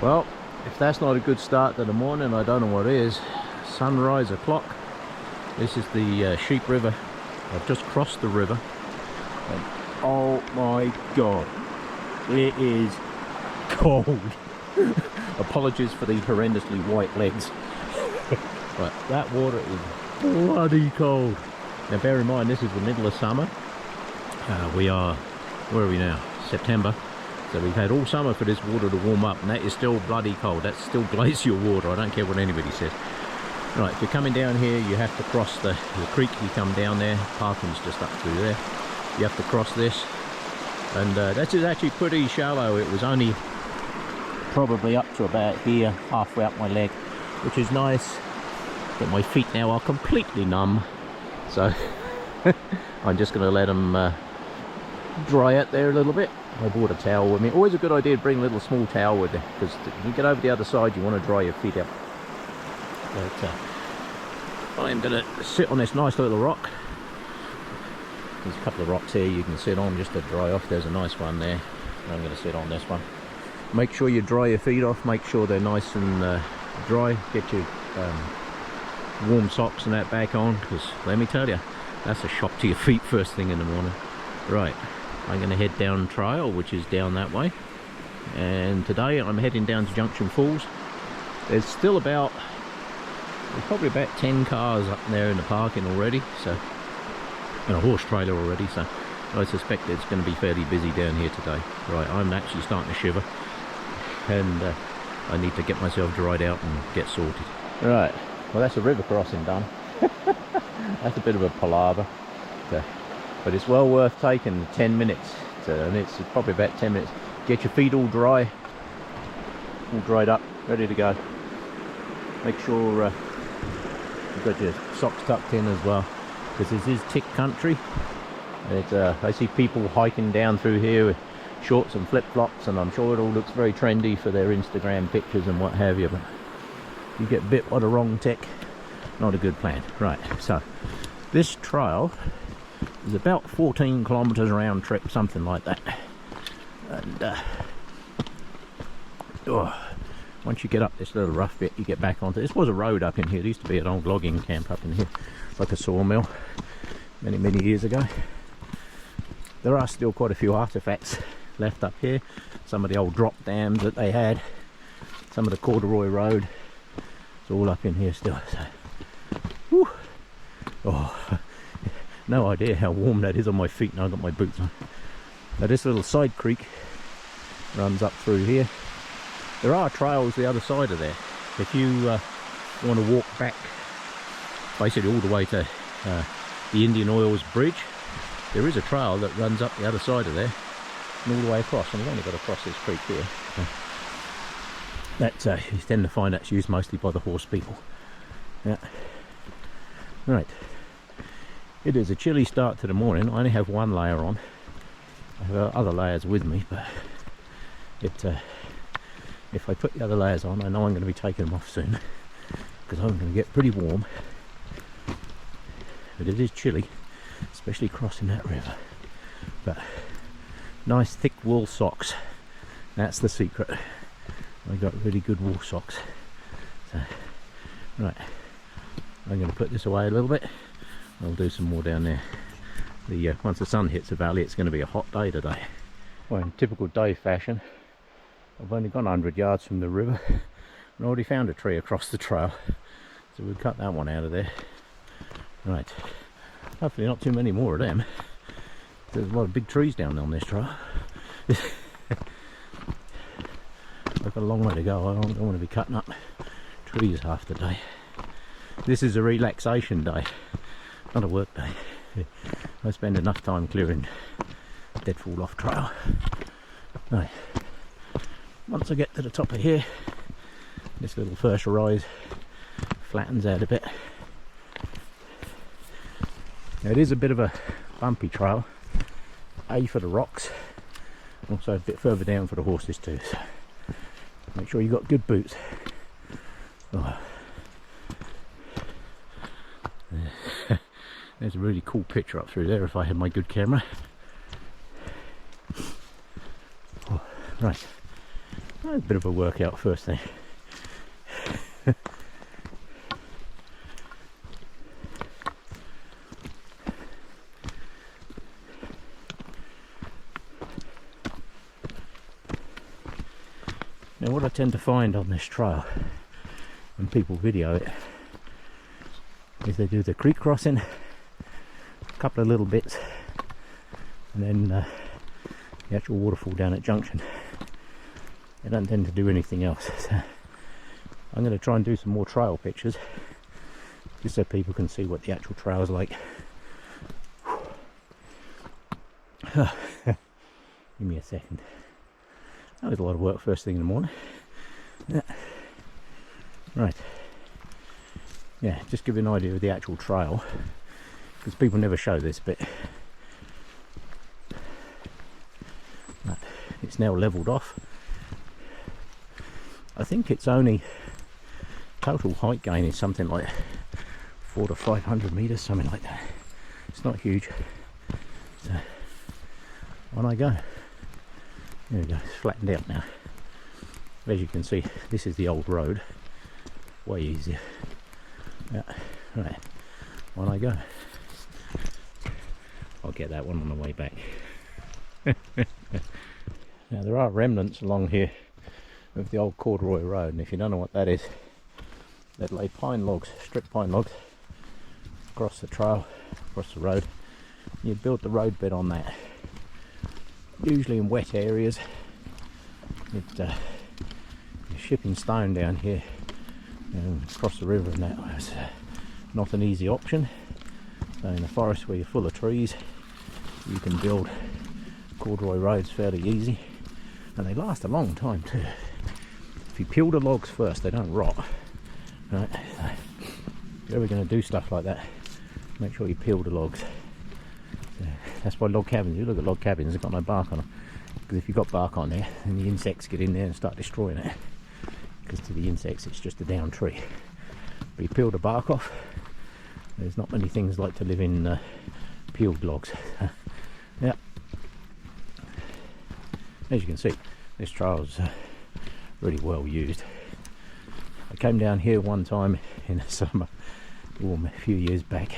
Well, if that's not a good start to the morning, I don't know what is. Sunrise o'clock. This is the Sheep River. I've just crossed the river. And oh my God, it is cold. Apologies for the horrendously white legs. But that water is bloody cold. Now bear in mind, this is the middle of summer. We are, where are we now? September. So we've had all summer for this water to warm up, and that is still bloody cold. That's still glacial water. I don't care what anybody says. Right, if you're coming down here, you have to cross the creek. You come down there, parking's just up through there. You have to cross this, and that is actually pretty shallow. It was only probably up to about here, halfway up my leg, which is nice. But my feet now are completely numb, so I'm just going to let them dry out there a little bit. I brought a towel with me. Always a good idea to bring a little small towel with you, because when you get over the other side, you want to dry your feet out. But I'm going to sit on this nice little rock. There's a couple of rocks here you can sit on just to dry off. There's a nice one there. I'm going to sit on this one. Make sure you dry your feet off. Make sure they're nice and dry. Get your warm socks and that back on, because let me tell you, that's a shock to your feet first thing in the morning. Right, I'm going to head down trail, which is down that way, and today I'm heading down to Junction Falls. There's still there's probably about 10 cars up there in the parking already, so, and a horse trailer already, so I suspect it's going to be fairly busy down here today. Right, I'm actually starting to shiver, and I need to get myself dried out and get sorted. Right, well, that's a river crossing done. That's a bit of a palaver, but it's well worth taking 10 minutes, and it's probably about 10 minutes. Get your feet all dry, all dried up, ready to go. Make sure you've got your socks tucked in as well, because this is tick country. I see people hiking down through here with shorts and flip-flops, and I'm sure it all looks very trendy for their Instagram pictures and what have you, but you get bit by the wrong tick, not a good plan. Right, so this trail is about 14 kilometers round trip, something like that. And once you get up this little rough bit, you get back onto, this was a road up in here. There used to be an old logging camp up in here, like a sawmill, many years ago. There are still quite a few artifacts left up here. Some of the old drop dams that they had, some of the corduroy road, it's all up in here still. So, whew. Oh, no idea how warm that is on my feet now I've got my boots on. Now this little side creek runs up through here. There are trails the other side of there. If you want to walk back basically all the way to the Indian Oils Bridge, there is a trail that runs up the other side of there and all the way across, and we've only got to cross this creek here. That you tend to find that's used mostly by the horse people. Yeah. Right. It is a chilly start to the morning. I only have one layer on. I have other layers with me, but if I put the other layers on, I know I'm going to be taking them off soon, because I'm going to get pretty warm. But it is chilly, especially crossing that river. But nice thick wool socks, that's the secret. I got really good wool socks. So, right, I'm going to put this away a little bit. I'll do some more down there. Once the sun hits the valley, it's going to be a hot day today. Well, in typical Dave fashion, I've only gone 100 yards from the river and already found a tree across the trail, so we'll cut that one out of there. Right, hopefully not too many more of them. There's a lot of big trees down on this trail. I've got a long way to go. I don't want to be cutting up trees half the day. This is a relaxation day, not a work day. I spend enough time clearing deadfall off trail. Right. Once I get to the top of here, this little first rise flattens out a bit. Now it is a bit of a bumpy trail, A, for the rocks, also a bit further down for the horses too, so make sure you've got good boots. Oh. There's a really cool picture up through there if I had my good camera. Oh, right, A bit of a workout first thing. Now what I tend to find on this trail when people video it is they do the creek crossing, a couple of little bits, and then the actual waterfall down at Junction. They don't tend to do anything else. So I'm going to try and do some more trail pictures just so people can see what the actual trail is like. Give me a second. That was a lot of work first thing in the morning. Yeah. Right. Yeah, just give you an idea of the actual trail, because people never show this bit. But it's now levelled off. I think it's only total height gain is something like 400 to 500 meters, something like that. It's not huge. So on I go. There we go, it's flattened out now. As you can see, this is the old road. Way easier. Yeah, right. On I go. I'll get that one on the way back. Now there are remnants along here of the old corduroy road, and if you don't know what that is, they'd lay pine logs, strip pine logs, across the trail, across the road. You'd build the road bed on that. Usually in wet areas. You're shipping stone down here across the river, and that was not an easy option. So in a forest where you're full of trees, you can build corduroy roads fairly easy, and they last a long time too. If you peel the logs first, they don't rot. Right? So if you're ever going to do stuff like that, make sure you peel the logs. So that's why log cabins, you look at log cabins, they've got no bark on them, because if you've got bark on there, then the insects get in there and start destroying it, because to the insects it's just a down tree. But you peel the bark off, there's not many things like to live in peeled logs. Yeah. As you can see, this trail's really well used. I came down here one time in the summer, a few years back,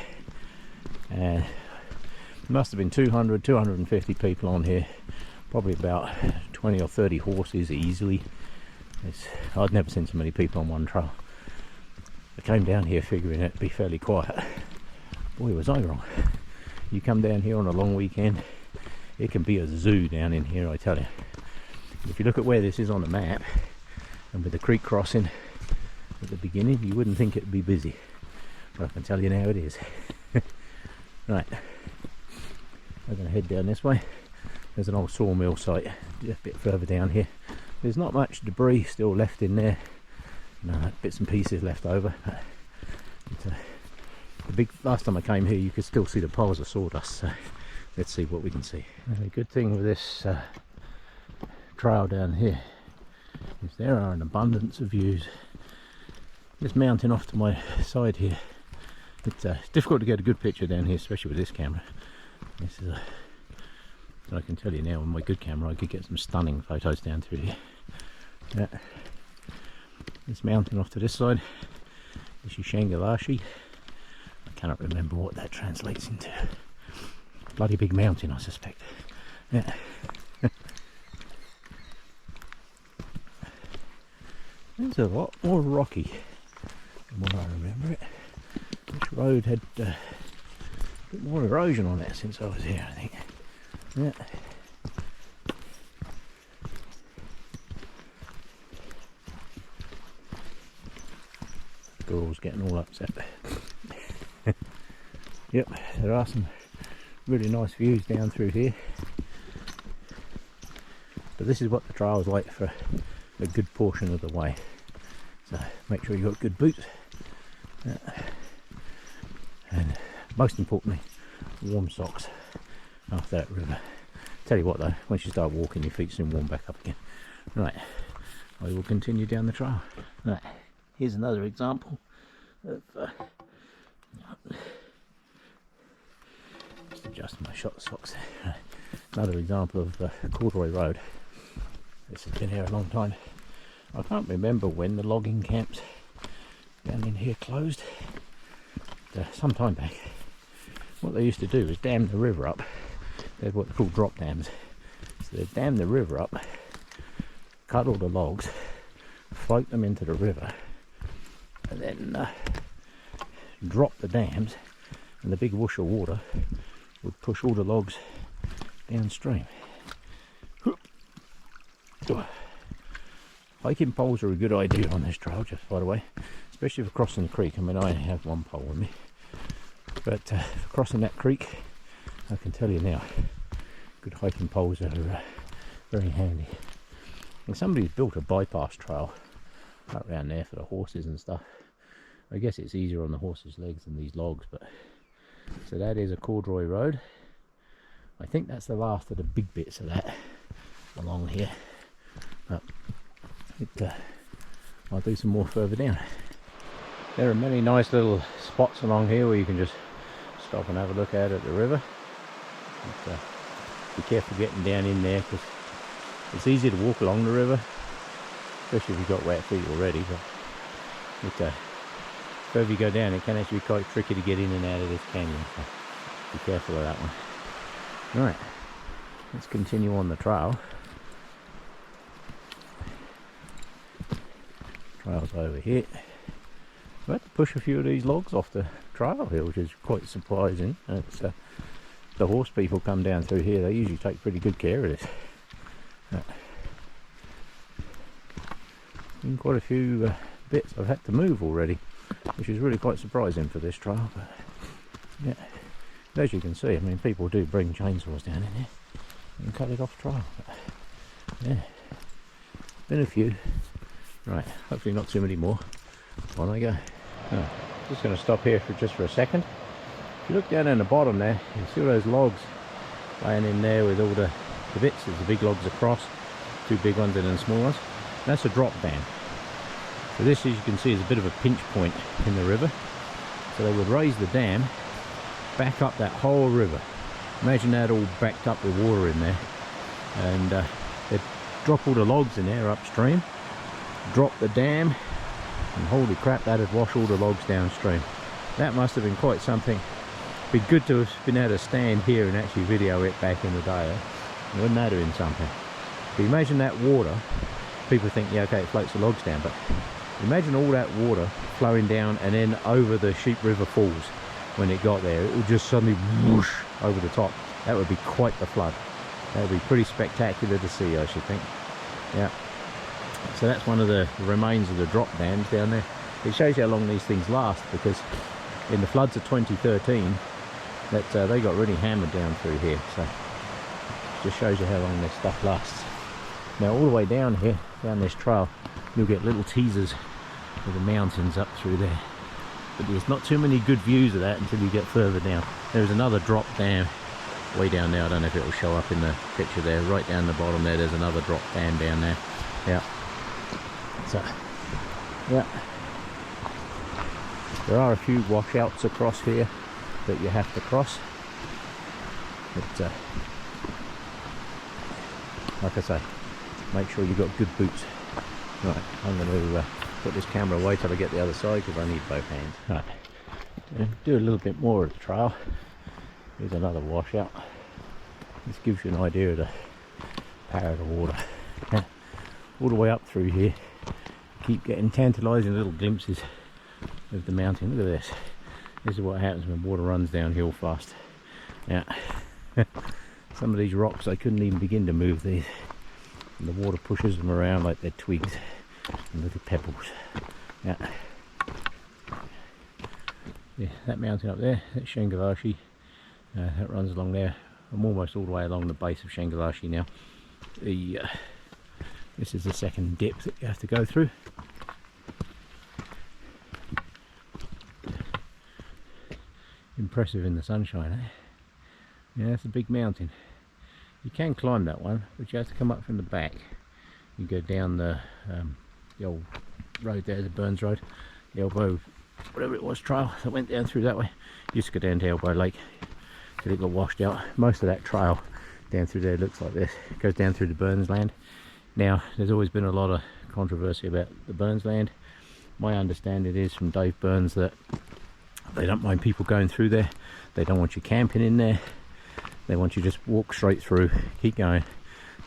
and there must have been 200, 250 people on here, probably about 20 or 30 horses easily. I'd never seen so many people on one trail. I came down here figuring it'd be fairly quiet. Boy, was I wrong. You come down here on a long weekend, it can be a zoo down in here, I tell you. If you look at where this is on the map, and with the creek crossing at the beginning, you wouldn't think it'd be busy, but I can tell you now it is. Right, we're going to head down this way. There's an old sawmill site a bit further down here. There's not much debris still left in there, bits and pieces left over. The last time I came here, you could still see the piles of sawdust, so let's see what we can see. And the good thing with this trail down here is there are an abundance of views. This mountain off to my side here, it's difficult to get a good picture down here, especially with this camera. This is but I can tell you now, with my good camera I could get some stunning photos down through here. Yeah. This mountain off to this side is Shangalashi. I cannot remember what that translates into. Bloody big mountain, I suspect. Yeah. It's a lot more rocky than what I remember it. This road had a bit more erosion on it since I was here, I think. Yeah. Girl's getting all upset. Yep, there are some really nice views down through here. But this is what the trail is like for a good portion of the way. So make sure you've got good boots. And most importantly, warm socks after that river. Tell you what though, once you start walking, your feet soon warm back up again. Right, I will continue down the trail. Right, here's another example of just adjust my shot socks. Right. Another example of a corduroy road. This has been here a long time. I can't remember when the logging camps down in here closed. Some time back, what they used to do is dam the river up. They had what they call drop dams. So they'd dam the river up, cut all the logs, float them into the river, and then drop the dams, and the big whoosh of water would push all the logs downstream. Hiking poles are a good idea on this trail, just by the way, especially for crossing the creek. I mean, I only have one pole with me, but for crossing that creek, I can tell you now, good hiking poles are very handy. And somebody's built a bypass trail right around there for the horses and stuff. I guess it's easier on the horses' legs than these logs, but so that is a corduroy road. I think that's the last of the big bits of that along here. But I'll do some more further down. There are many nice little spots along here where you can just stop and have a look out at the river. But, be careful getting down in there, because it's easy to walk along the river, especially if you've got wet feet already. But the further you go down, it can actually be quite tricky to get in and out of this canyon. So be careful of that one. Right, let's continue on the trail. Trail's over here. I had to push a few of these logs off the trail here, which is quite surprising. It's, the horse people come down through here, they usually take pretty good care of this. Been quite a few bits I've had to move already, which is really quite surprising for this trail. But yeah, as you can see, I mean, people do bring chainsaws down in here and cut it off trail. But yeah, been a few. Right, hopefully not too many more. On I go. Oh, just going to stop here for a second. If you look down in the bottom there, you see all those logs laying in there with all the bits. There's the big logs across, two big ones and then small ones. That's a drop dam. So this, as you can see, is a bit of a pinch point in the river. So they would raise the dam, back up that whole river. Imagine that all backed up with water in there. And they'd drop all the logs in there upstream, drop the dam, and holy crap, that'd wash all the logs downstream. That must have been quite something. Be good to have been able to stand here and actually video it back in the day. Wouldn't that have been something? But imagine that water. People think, yeah, okay, it floats the logs down, but imagine all that water flowing down and then over the Sheep River Falls. When it got there, it would just suddenly whoosh over the top. That would be quite the flood. That would be pretty spectacular to see, I should think. Yeah. So that's one of the remains of the drop dams down there. It shows you how long these things last, because in the floods of 2013, that they got really hammered down through here. So it just shows you how long this stuff lasts. Now all the way down here, down this trail, you'll get little teasers of the mountains up through there. But there's not too many good views of that until you get further down. There's another drop dam way down there. I don't know if it will show up in the picture there. Right down the bottom there, there's another drop dam down there. Yeah. So, yeah. There are a few washouts across here that you have to cross. But, like I say, make sure you've got good boots. Right, I'm going to put this camera away till I get the other side, because I need both hands. Right, do a little bit more of the trail. Here's another washout. This gives you an idea of the power of the water. All the way up through here, keep getting tantalising little glimpses of the mountain. Look at this. This is what happens when water runs downhill fast. Yeah, some of these rocks, I couldn't even begin to move these. And the water pushes them around like they're twigs and little pebbles. Yeah. Yeah, that mountain up there, that's Shangavarshi. That runs along there. I'm almost all the way along the base of Shangavarshi now. This is the second dip that you have to go through. Impressive in the sunshine, eh? Yeah, it's a big mountain. You can climb that one, but you have to come up from the back. You go down the old road there, the Burns Road, the Elbow, whatever it was, trail that went down through that way. Used to go down to Elbow Lake till it got washed out. Most of that trail down through there looks like this. It goes down through the Burns land. Now, there's always been a lot of controversy about the Burns land. My understanding is from Dave Burns that they don't mind people going through there. They don't want you camping in there. They want you to just walk straight through, keep going,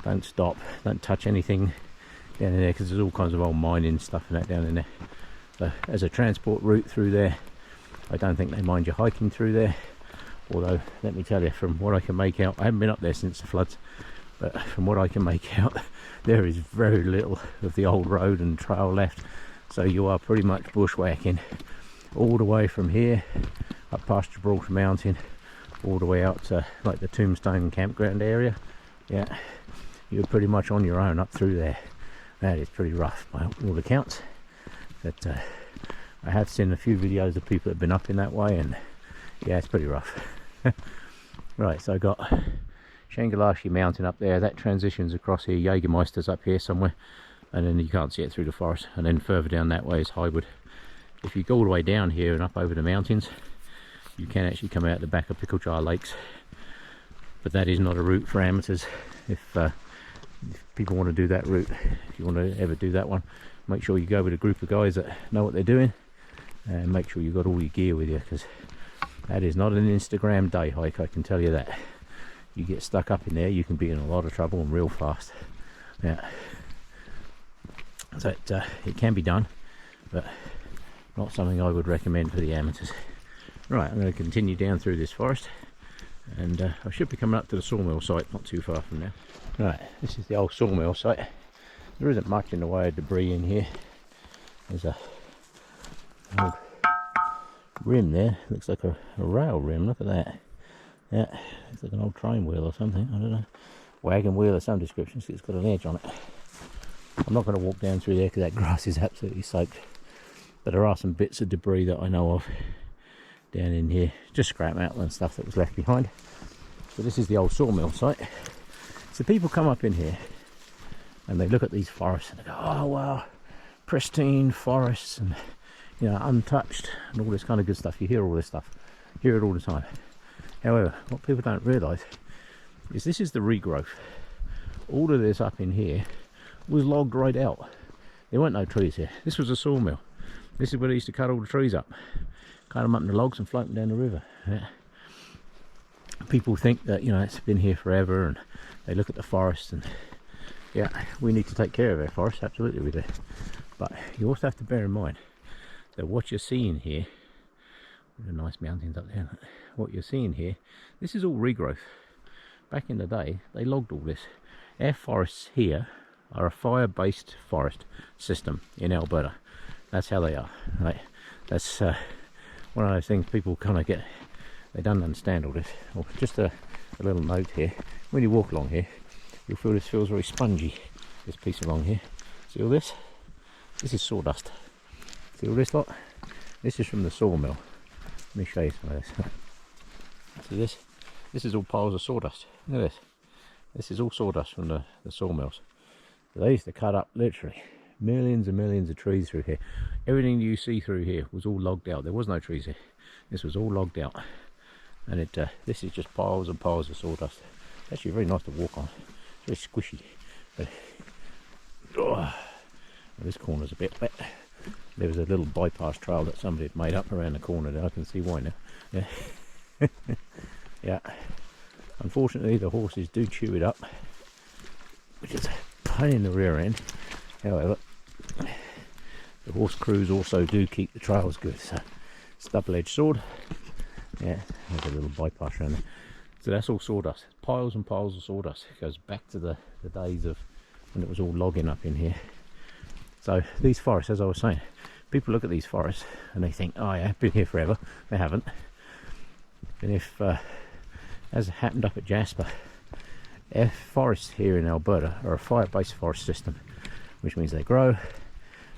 don't stop, don't touch anything down in there, because there's all kinds of old mining stuff and that down in there. So as a transport route through there, I don't think they mind you hiking through there. Although, let me tell you, from what I can make out, I haven't been up there since the floods, but from what I can make out, there is very little of the old road and trail left. So you are pretty much bushwhacking all the way from here up past Gibraltar Mountain, all the way out to like the Tombstone campground area. Yeah, you're pretty much on your own up through there. That is pretty rough by all accounts. But I have seen a few videos of people that have been up in that way, and yeah, it's pretty rough. Right, so I got Shangalashie Mountain up there. That transitions across here. Jägermeister's up here somewhere, and then you can't see it through the forest. And then further down that way is Highwood. If you go all the way down here and up over the mountains, you can actually come out the back of Picklejar Lakes. But that is not a route for amateurs. If people want to do that route, if you want to ever do that one, make sure you go with a group of guys that know what they're doing, and make sure you've got all your gear with you, because that is not an Instagram day hike, I can tell you that. You get stuck up in there, you can be in a lot of trouble and real fast. Yeah, so it can be done, but not something I would recommend for the amateurs. Right, I'm going to continue down through this forest, and I should be coming up to the sawmill site not too far from now. Right, this is the old sawmill site. There isn't much in the way of debris in here. There's a old rim there, looks like a rail rim, look at that. Yeah, it's like an old train wheel or something, I don't know. Wagon wheel of some description, so it's got an edge on it. I'm not going to walk down through there because that grass is absolutely soaked. But there are some bits of debris that I know of down in here, just scrap metal and stuff that was left behind. So this is the old sawmill site. So people come up in here and they look at these forests and they go, oh wow, pristine forests, and you know, untouched and all this kind of good stuff. You hear all this stuff, hear it all the time. However, what people don't realise is this is the regrowth. All of this up in here was logged right out. There weren't no trees here. This was a sawmill. This is where they used to cut all the trees up, cut them up in the logs and float them down the river. Yeah. People think that, you know, it's been here forever, and they look at the forest, and yeah, we need to take care of our forest, absolutely we do. But you also have to bear in mind that what you're seeing here, the nice mountains up there, what you're seeing here, this is all regrowth. Back in the day, they logged all this. Our forests here are a fire-based forest system in Alberta. That's how they are, right? That's one of those things people kind of get, they don't understand all this. Well, just a little note here, when you walk along here, you'll feel this feels very spongy, this piece along here. See all this? This is sawdust. See all this lot? This is from the sawmill. Let me show you some of this. See this? This is all piles of sawdust. Look at this. This is all sawdust from the sawmills. So they used to cut up literally millions and millions of trees through here. Everything you see through here was all logged out. There was no trees here. This was all logged out. And this is just piles and piles of sawdust. It's actually very nice to walk on. It's very squishy. But well, this corner's a bit wet. There was a little bypass trail that somebody had made up around the corner there. I can see why now. Yeah. Yeah. Unfortunately, the horses do chew it up, which is a pain in the rear end. However, the horse crews also do keep the trails good. So it's a double-edged sword. Yeah, there's a little bypass around there. So that's all sawdust. Piles and piles of sawdust. It goes back to the days of when it was all logging up in here. So these forests, as I was saying, people look at these forests and they think, oh yeah, been here forever. They haven't. And if, as happened up at Jasper, our forests here in Alberta are a fire-based forest system, which means they grow,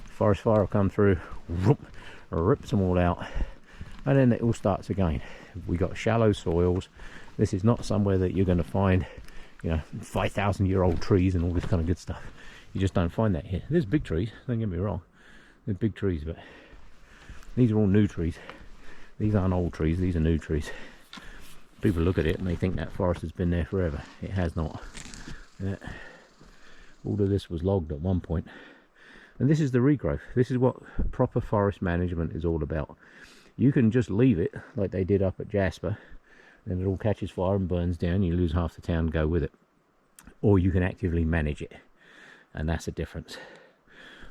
forest fire will come through, rips them all out, and then it all starts again. We got shallow soils. This is not somewhere that you're going to find, you know, 5,000-year-old trees and all this kind of good stuff. You just don't find that here. There's big trees, don't get me wrong. They're big trees, but these are all new trees. These aren't old trees, these are new trees. People look at it and they think that forest has been there forever. It has not. Yeah. All of this was logged at one point. And this is the regrowth. This is what proper forest management is all about. You can just leave it like they did up at Jasper, and it all catches fire and burns down. You lose half the town, go with it. Or you can actively manage it, and that's the difference.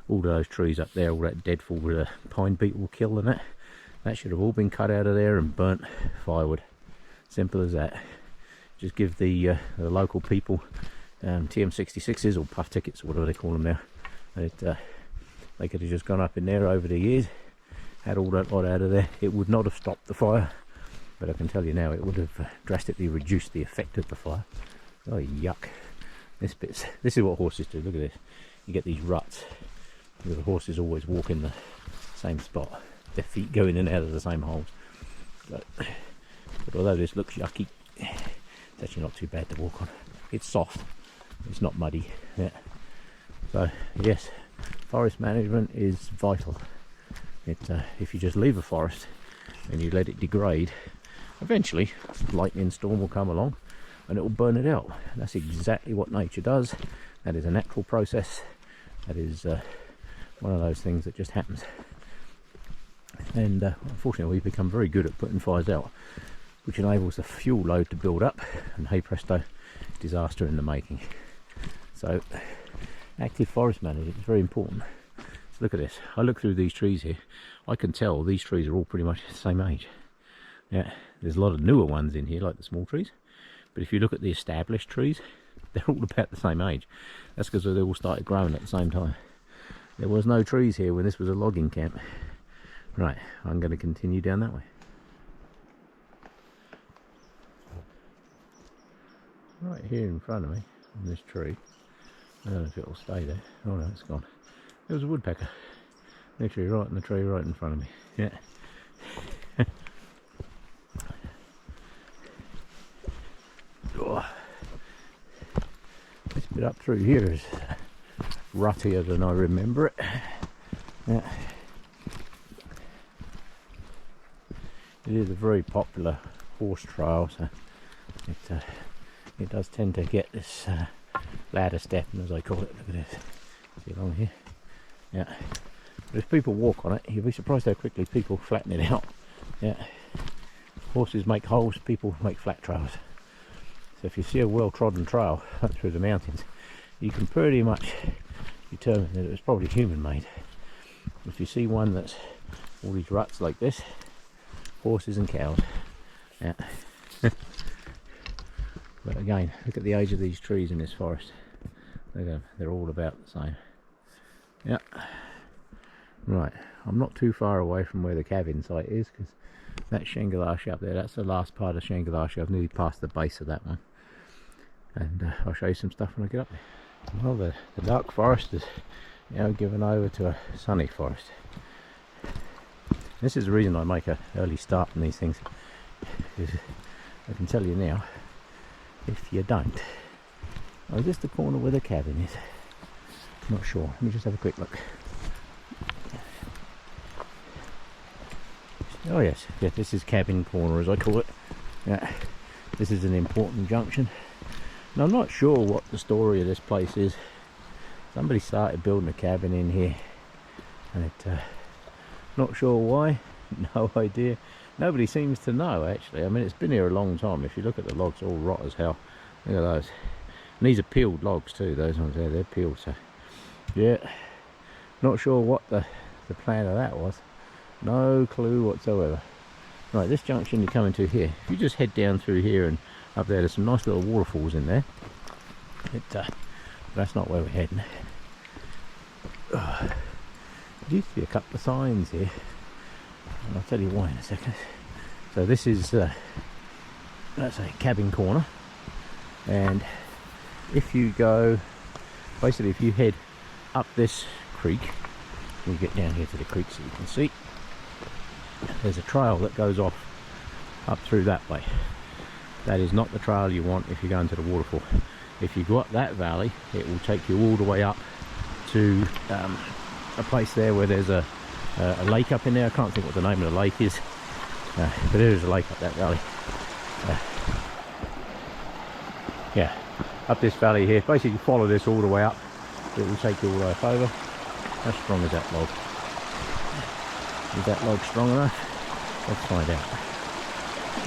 All those trees up there, all that deadfall with a pine beetle killing it, that should have all been cut out of there and burnt firewood. Simple as that. Just give the local people TM66s or puff tickets or whatever they call them now. They could have just gone up in there over the years, had all that lot out of there. It would not have stopped the fire, but I can tell you now it would have drastically reduced the effect of the fire. Oh yuck. This is what horses do. Look at this. You get these ruts. The horses always walk in the same spot. Their feet go in and out of the same holes. But although this looks yucky, it's actually not too bad to walk on. It's soft. It's not muddy. Yeah. So yes, forest management is vital. If you just leave a forest and you let it degrade, eventually a lightning storm will come along and it will burn it out. That's exactly what nature does. That is a natural process. That is one of those things that just happens. And unfortunately we've become very good at putting fires out, which enables the fuel load to build up, and hey presto, disaster in the making. So active forest management is very important. So look at this. I look through these trees here. I can tell these trees are all pretty much the same age. Yeah, there's a lot of newer ones in here, like the small trees. But if you look at the established trees, they're all about the same age. That's because they all started growing at the same time. There was no trees here when this was a logging camp. Right, I'm going to continue down that way. Right here in front of me, on this tree, I don't know if it will stay there. Oh no, it's gone. There was a woodpecker. Literally right in the tree right in front of me. Yeah. Oh. This bit up through here is ruttier than I remember it. Yeah. It is a very popular horse trail, so it does tend to get this ladder stepping, as I call it. Look at this. See along here? Yeah. But if people walk on it, you'll be surprised how quickly people flatten it out. Yeah. Horses make holes, people make flat trails. So if you see a well-trodden trail up through the mountains, you can pretty much determine that it was probably human-made. If you see one that's all these ruts like this, horses and cows. Yeah. But again, look at the age of these trees in this forest. Look at them, they're all about the same. Yeah. Right, I'm not too far away from where the cabin site is, because that Shangalasha up there, that's the last part of Shangalasha. I've nearly passed the base of that one. And I'll show you some stuff when I get up there. Well, the dark forest is now given over to a sunny forest. This is the reason I make an early start on these things. Because I can tell you now, if you don't. Oh, is this the corner where the cabin is? Not sure. Let me just have a quick look. Oh yes, yeah, this is cabin corner as I call it. Yeah, this is an important junction. And I'm not sure what the story of this place is. Somebody started building a cabin in here, and not sure why. No idea. Nobody seems to know actually. I mean, it's been here a long time. If you look at the logs, all rot as hell. Look at those. And these are peeled logs too. Those ones there, they're peeled. So yeah, not sure what the plan of that was. No clue whatsoever. Right, this junction you're coming to here, if you just head down through here and up there, there's some nice little waterfalls in there. That's not where we're heading. There used to be a couple of signs here, and I'll tell you why in a second. So this is that's a cabin corner, and if you go, basically if you head up this creek, we'll get down here to the creek so you can see, there's a trail that goes off up through that way. That is not the trail you want if you're going to the waterfall. If you go up that valley, it will take you all the way up to a place there where there's a lake up in there. I can't think what the name of the lake is, but there is a lake up that valley. Yeah, up this valley here. Basically follow this all the way up. It will take you all the way up over. How strong is that log? Is that log strong enough? Let's find out.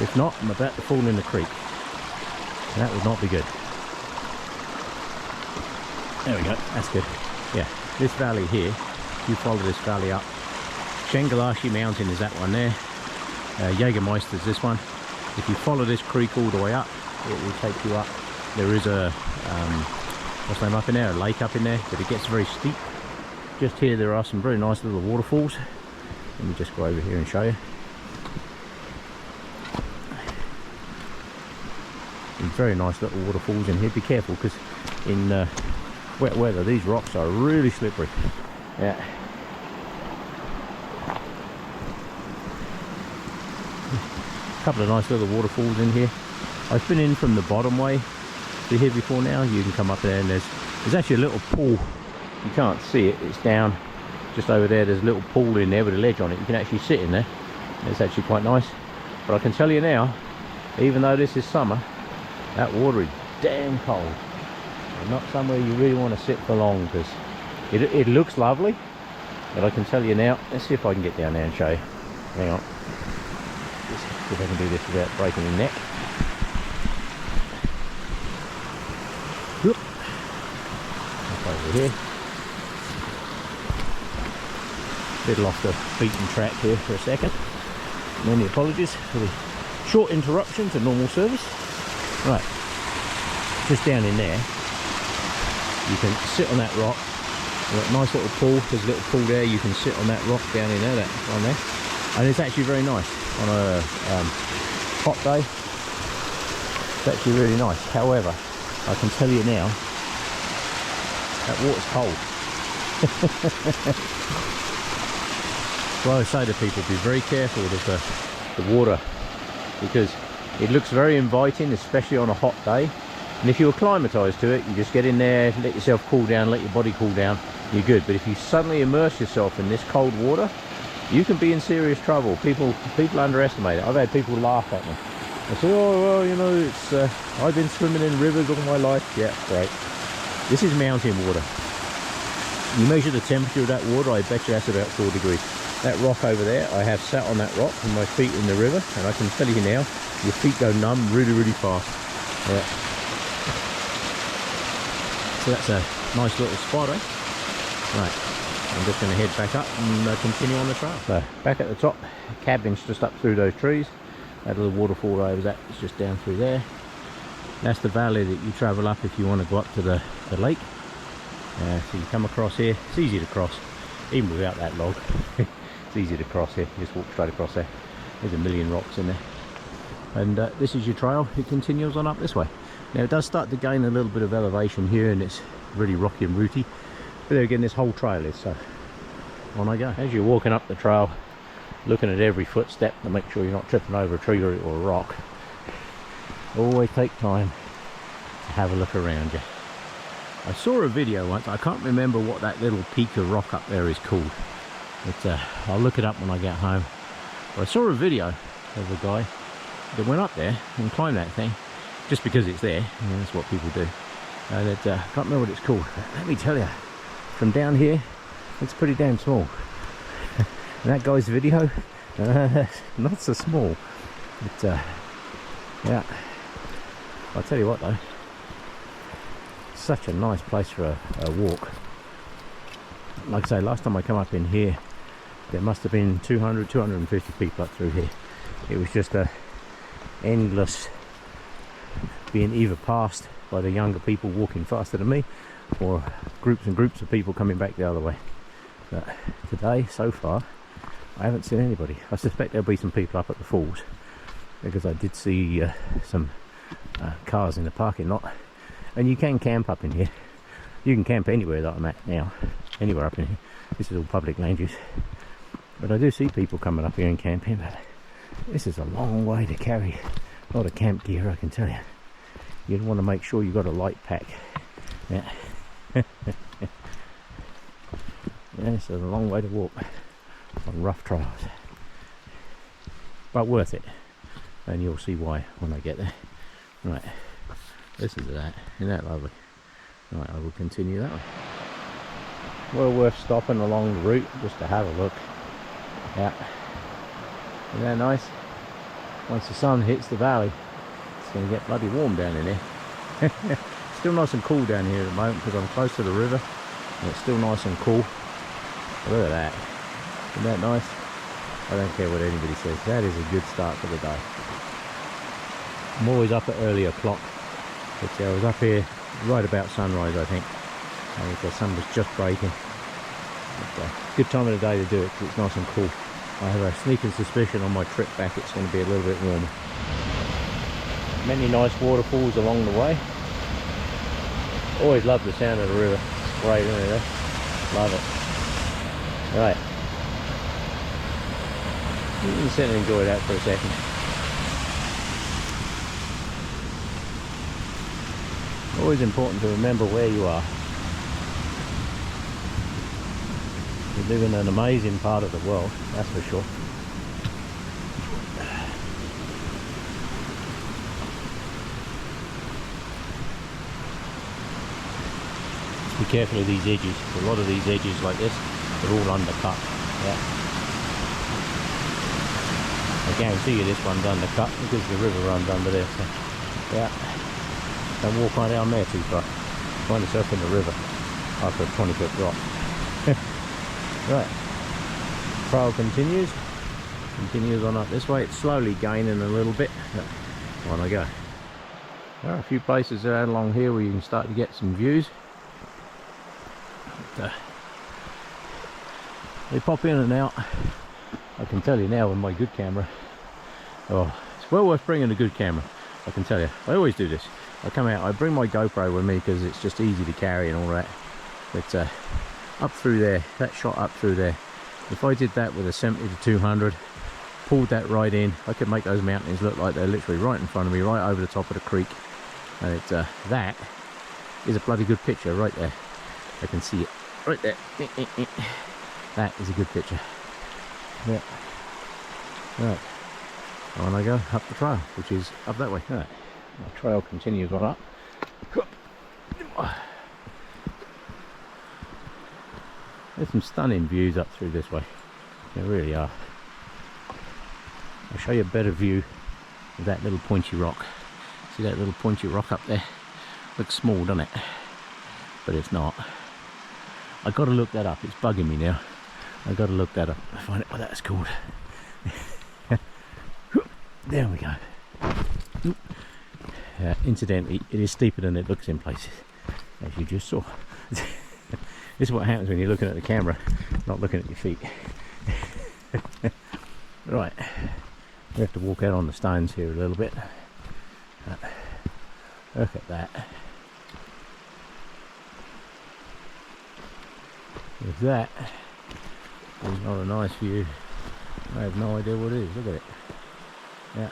If not, I'm about to fall in the creek. That would not be good. There we go, that's good. Yeah, this valley here, if you follow this valley up, Shengalashi Mountain is that one there. Jägermeister is this one. If you follow this creek all the way up, it will take you up. There is a, what's the name up in there? A lake up in there, but it gets very steep. Just here there are some very nice little waterfalls. Let me just go over here and show you. Some very nice little waterfalls in here. Be careful because in wet weather these rocks are really slippery. Yeah. A couple of nice little waterfalls in here. I've been in from the bottom way to here before now. You can come up there and there's actually a little pool. You can't see it, it's down just over there. There's a little pool in there with a ledge on it. You can actually sit in there. It's actually quite nice. But I can tell you now, even though this is summer, that water is damn cold. And not somewhere you really want to sit for long because it looks lovely. But I can tell you now, let's see if I can get down there and show you. Hang on. Just see if I can do this without breaking the neck. Whoop. Up over here. Little off the beaten track here for a second. Many apologies for the short interruption to normal service. Right, just down in there, you can sit on that rock. That nice little pool. There's a little pool there. You can sit on that rock down in there, that one there, and it's actually very nice on a hot day. It's actually really nice. However, I can tell you now, that water's cold. So I say to people, be very careful with the water, because it looks very inviting, especially on a hot day. And if you're acclimatized to it, you just get in there, let yourself cool down, let your body cool down, you're good. But if you suddenly immerse yourself in this cold water, you can be in serious trouble. People underestimate it. I've had people laugh at me. They say, oh, well, you know, it's I've been swimming in rivers all my life. Yeah, great. This is mountain water. You measure the temperature of that water, I bet you that's about 4 degrees. That rock over there, I have sat on that rock with my feet in the river, and I can tell you now, your feet go numb really, really fast. Yeah. So that's a nice little spot, eh? Right, I'm just going to head back up and continue on the trail. So, back at the top, cabin's just up through those trees. That little waterfall over that is just down through there. That's the valley that you travel up if you want to go up to the lake. So you come across here, it's easy to cross, even without that log. It's easy to cross here, you just walk straight across there. There's a million rocks in there. And this is your trail, it continues on up this way. Now it does start to gain a little bit of elevation here and it's really rocky and rooty. But there again, this whole trail is, so on I go. As you're walking up the trail, looking at every footstep to make sure you're not tripping over a tree or a rock, always take time to have a look around you. I saw a video once, I can't remember what that little peak of rock up there is called. But I'll look it up when I get home. But I saw a video of a guy that went up there and climbed that thing just because it's there. You know, that's what people do. And I can't remember what it's called. But let me tell you, from down here, it's pretty damn small. And that guy's video, not so small. But yeah, I'll tell you what though, such a nice place for a walk. Like I say, last time I come up in here, there must have been 200, 250 people up through here. It was just a endless being either passed by the younger people walking faster than me, or groups and groups of people coming back the other way. But today, so far, I haven't seen anybody. I suspect there'll be some people up at the falls, because I did see some cars in the parking lot. And you can camp up in here. You can camp anywhere that I'm at now. Anywhere up in here. This is all public land use. But I do see people coming up here and camping. But this is a long way to carry a lot of camp gear, I can tell you. You'd want to make sure you've got a light pack. Yeah. Yeah, this is a long way to walk on rough trails. But worth it. And you'll see why when I get there. Right. This is that. Isn't that lovely? Right, I will continue that one. well worth stopping along the route just to have a look. Yeah, isn't that nice? Once the sun hits the valley, it's going to get bloody warm down in here. Still nice and cool down here at the moment because I'm close to the river, and it's still nice and cool. But look at that, isn't that nice? I don't care what anybody says, that is a good start to the day. I'm always up at early o'clock, but I was up here right about sunrise, I think. I think the sun was just breaking. But, good time of the day to do it because it's nice and cool. I have a sneaking suspicion on my trip back it's going to be a little bit warmer. Many nice waterfalls along the way. Always love the sound of the river. It's great, isn't it? Love it. Right. You can sit and enjoy that for a second. Always important to remember where you are. We live in an amazing part of the world, that's for sure. Be careful of these edges. A lot of these edges like this, they're all undercut. Yeah. I guarantee you this one's undercut because the river runs under there. So, yeah. Don't walk right down there too far. Find yourself in the river after a 20-foot drop. Right. Trail continues on up this way. It's slowly gaining a little bit. On I go. There are a few places out along here where you can start to get some views. But, they pop in and out. I can tell you now with my good camera. Oh, it's well worth bringing a good camera. I can tell you. I always do this. I come out, I bring my GoPro with me because it's just easy to carry and all that. But up through there, that shot up through there, if I did that with a 70-200, pulled that right in, I could make those mountains look like they're literally right in front of me, right over the top of the creek. And it's that is a bloody good picture right there. I can see it right there. That is a good picture. Yeah. Right. On I go up the trail, which is up that way. Right. The trail continues on up. There's some stunning views up through this way. There really are. I'll show you a better view of that little pointy rock. See that little pointy rock up there? Looks small, doesn't it? But it's not. I got to look that up. It's bugging me now. I got to look that up. I find out what that's called. There we go. Incidentally, it is steeper than it looks in places, as you just saw. This is what happens when you're looking at the camera, not looking at your feet. Right, we have to walk out on the stones here a little bit. Look at that. If that is not a nice view, I have no idea what it is. Look at it. Yeah.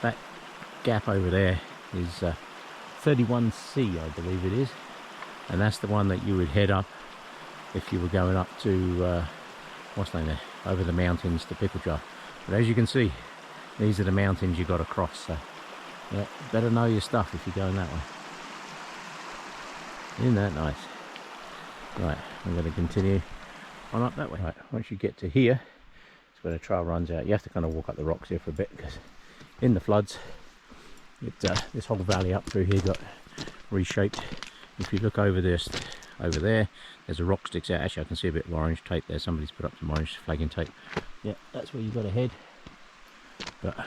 That gap over there is 31C, I believe it is, and that's the one that you would head up if you were going up to what's the name there, over the mountains to Picklejar. But as you can see, these are the mountains you got to cross, so yeah, better know your stuff if you're going that way. Isn't that nice? Right, I'm going to continue on up that way. Right, once you get to here, it's where the trail runs out. You have to kind of walk up the rocks here for a bit because in the floods, this whole valley up through here got reshaped. If you look over this, over there, there's a rock sticks out. Actually, I can see a bit of orange tape there. Somebody's put up some orange flagging tape. Yeah, that's where you've got to head, but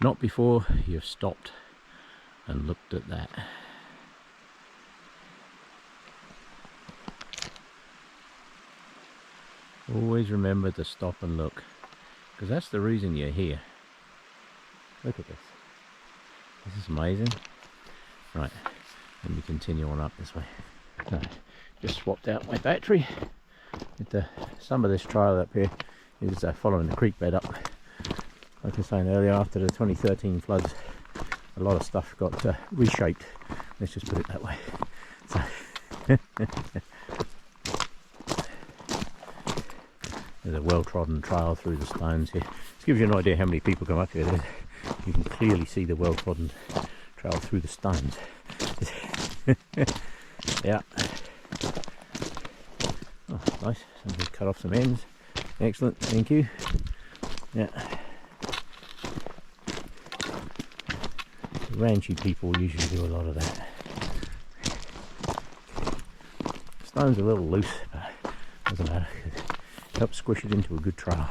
not before you've stopped and looked at that. Always remember to stop and look, because that's the reason you're here. Look at this. This is amazing. Right, let me continue on up this way. So, just swapped out my battery. Some of this trail up here is following the creek bed up. Like I was saying earlier, after the 2013 floods, a lot of stuff got reshaped. Let's just put it that way. So, there's a well-trodden trail through the stones here. This gives you an idea how many people come up here. You can clearly see the well-trodden trail through the stones. Yeah. nice. Somebody cut off some ends. Excellent, thank you. Yeah. Ranchy people usually do a lot of that. Stone's a little loose, but doesn't matter. It helps squish it into a good trail.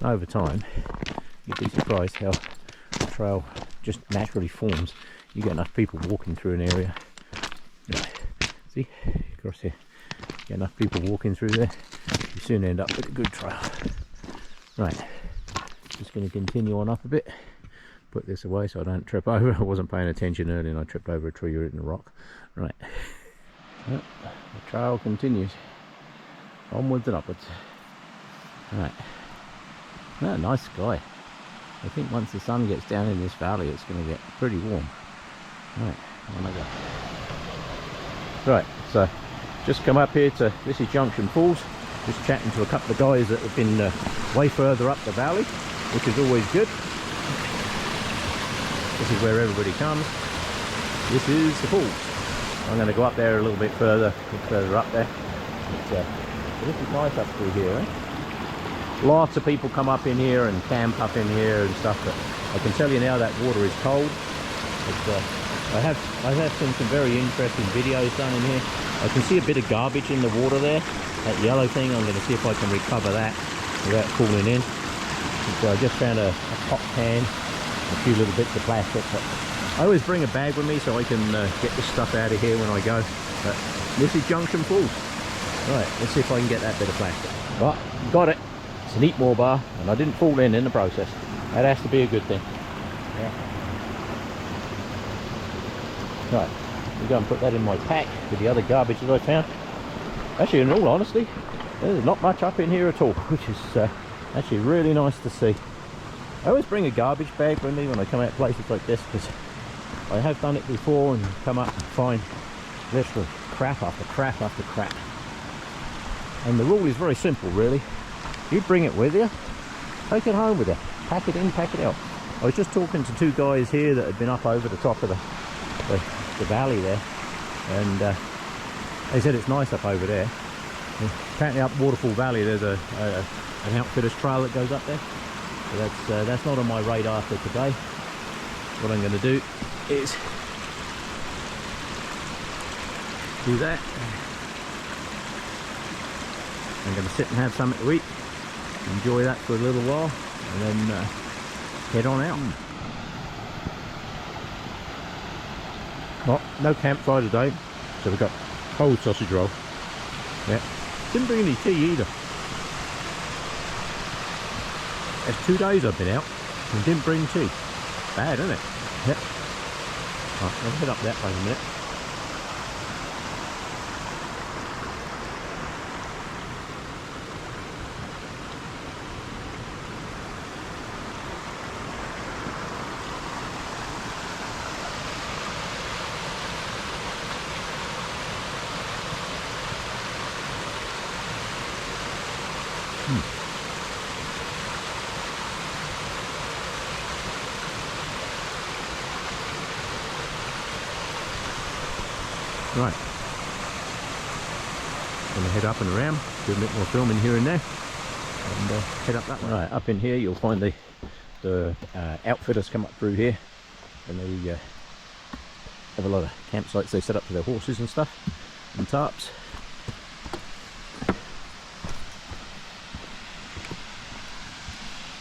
Over time, you'd be surprised how the trail just naturally forms. You get enough people walking through an area. Yeah. See, across here. Get enough people walking through there, you soon end up with a good trail. Right, just going to continue on up a bit. Put this away so I don't trip over. I wasn't paying attention earlier and I tripped over a tree or hitting a rock. Right, well, the trail continues onwards and upwards. Right, oh, nice sky. I think once the sun gets down in this valley it's going to get pretty warm. Right, on I go. Right, so just come up here to, this is Junction Falls. Just chatting to a couple of guys that have been way further up the valley, which is always good. This is where everybody comes. This is the falls. I'm going to go up there a little bit further up there. But, this is nice up through here, eh? Lots of people come up in here and camp up in here and stuff, but I can tell you now that water is cold. But, I have seen some very interesting videos done in here. I can see a bit of garbage in the water there. That yellow thing, I'm going to see if I can recover that without cooling in. So I just found a pop can, a few little bits of plastic. But I always bring a bag with me so I can get this stuff out of here when I go. But this is Junction Falls. Right, let's see if I can get that bit of plastic. Right, got it. It's an eat more bar, and I didn't fall in the process. That has to be a good thing. Yeah. Right, we'll go and put that in my pack with the other garbage that I found. Actually, in all honesty, there's not much up in here at all, which is actually really nice to see. I always bring a garbage bag with me when I come out places like this, because I have done it before and come up and find literally crap after crap after crap. And the rule is very simple, really. You bring it with you, take it home with you, pack it in, pack it out. I was just talking to two guys here that had been up over the top of the valley there, and they said it's nice up over there. Apparently up Waterfall Valley there's an outfitters trail that goes up there. So that's not on my radar for today. What I'm going to do is do that. I'm going to sit and have something to eat, enjoy that for a little while, and then head on out. Well, no campfire today, so we've got cold sausage roll. Yeah. Didn't bring any tea either. It's 2 days I've been out and didn't bring tea. Bad, isn't it? Yep. Right, I'll head up that way in a minute. Right, gonna head up and around, do a bit more filming here and there, and head up that way. Right, up in here you'll find the outfitters come up through here, and they have a lot of campsites they set up for their horses and stuff, and tarps.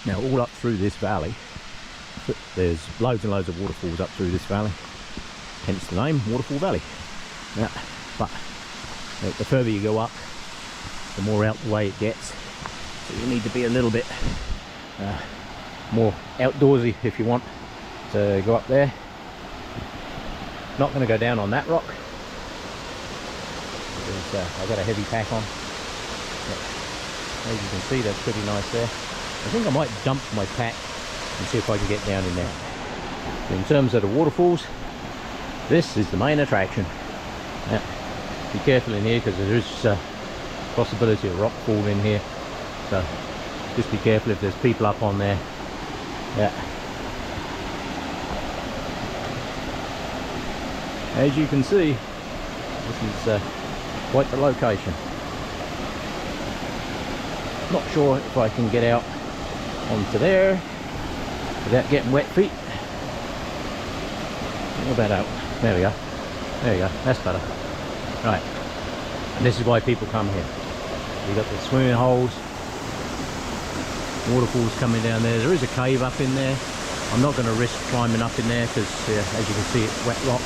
Now all up through this valley, there's loads and loads of waterfalls up through this valley, hence the name, Waterfall Valley. Yeah, but the further you go up, the more out the way it gets. So you need to be a little bit more outdoorsy if you want to go up there. Not going to go down on that rock because I've got a heavy pack on. Yeah. As you can see, that's pretty nice there. I think I might dump my pack and see if I can get down in there. In terms of the waterfalls, this is the main attraction. Yeah. Be careful in here because there is a possibility of rock fall in here, so just be careful if there's people up on there. Yeah. As you can see, this is quite the location. Not sure if I can get out onto there without getting wet feet. What about out? There we go. There you go. That's better. Right. And this is why people come here. You've got the swimming holes, waterfalls coming down there. There is a cave up in there. I'm not going to risk climbing up in there because, as you can see, it's wet rock.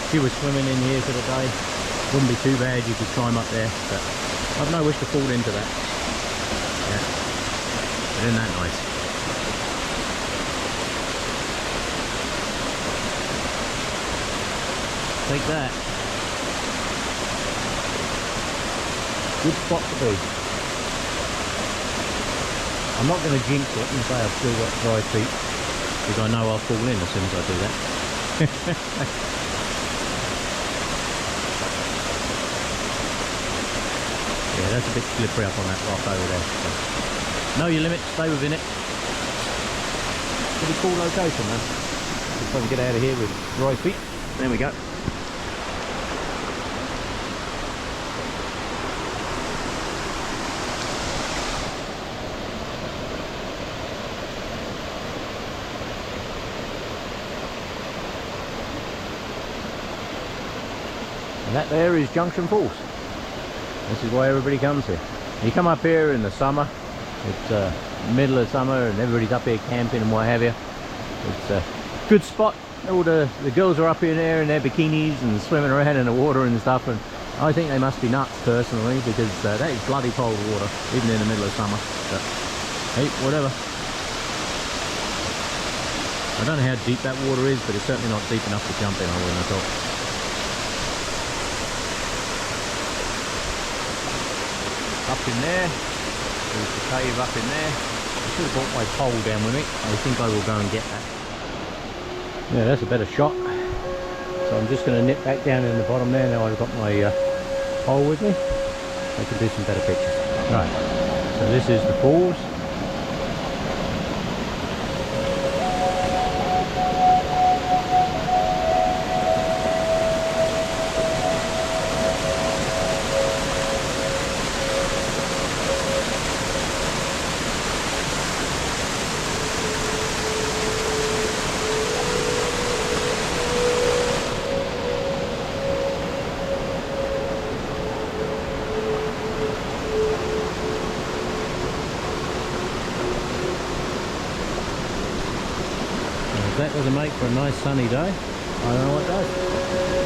If you were swimming in here for the day, wouldn't be too bad. You could climb up there, but I've no wish to fall into that. Yeah, isn't that nice? Take that. Good spot to be. I'm not going to jinx it and say I've still got dry feet, because I know I'll fall in as soon as I do that. Yeah, that's a bit slippery up on that rock over there. So, know your limit, stay within it. Pretty cool location, man. If I can get out of here with dry feet. There we go. And that there is Junction Falls. This is why everybody comes here. You come up here in the summer, it's middle of summer and everybody's up here camping and what have you. It's a good spot. All the girls are up in there in their bikinis and swimming around in the water and stuff, and I think they must be nuts personally, because that is bloody cold water even in the middle of summer. But hey, whatever. I don't know how deep that water is, but it's certainly not deep enough to jump in, I wouldn't have thought. Up in there, there's the cave up in there. I should have brought my pole down with me. I think I will go and get that. Yeah, that's a better shot. So I'm just going to nip back down in the bottom there. Now I've got my pole with me. I can do some better pictures. Right, so this is the falls. That doesn't make for a nice sunny day. I don't know what does.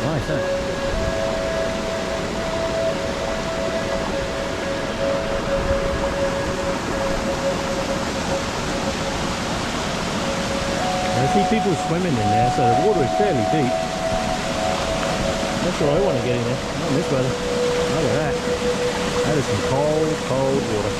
Nice, huh? I see people swimming in there, so the water is fairly deep. That's where I want to get in there. Not in this weather. Look at that. That is some cold, cold water.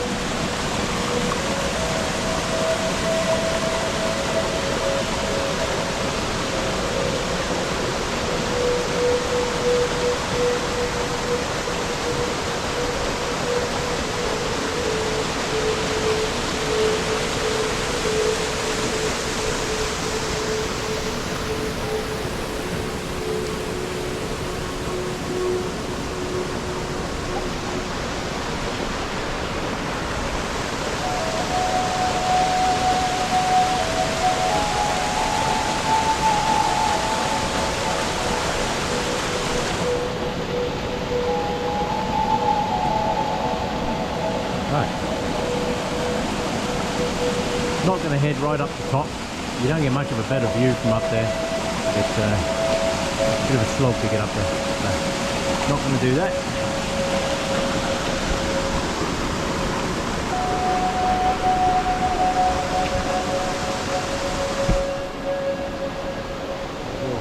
Not going to head right up the top. You don't get much of a better view from up there. It's a bit of a slog to get up there. So, not going to do that.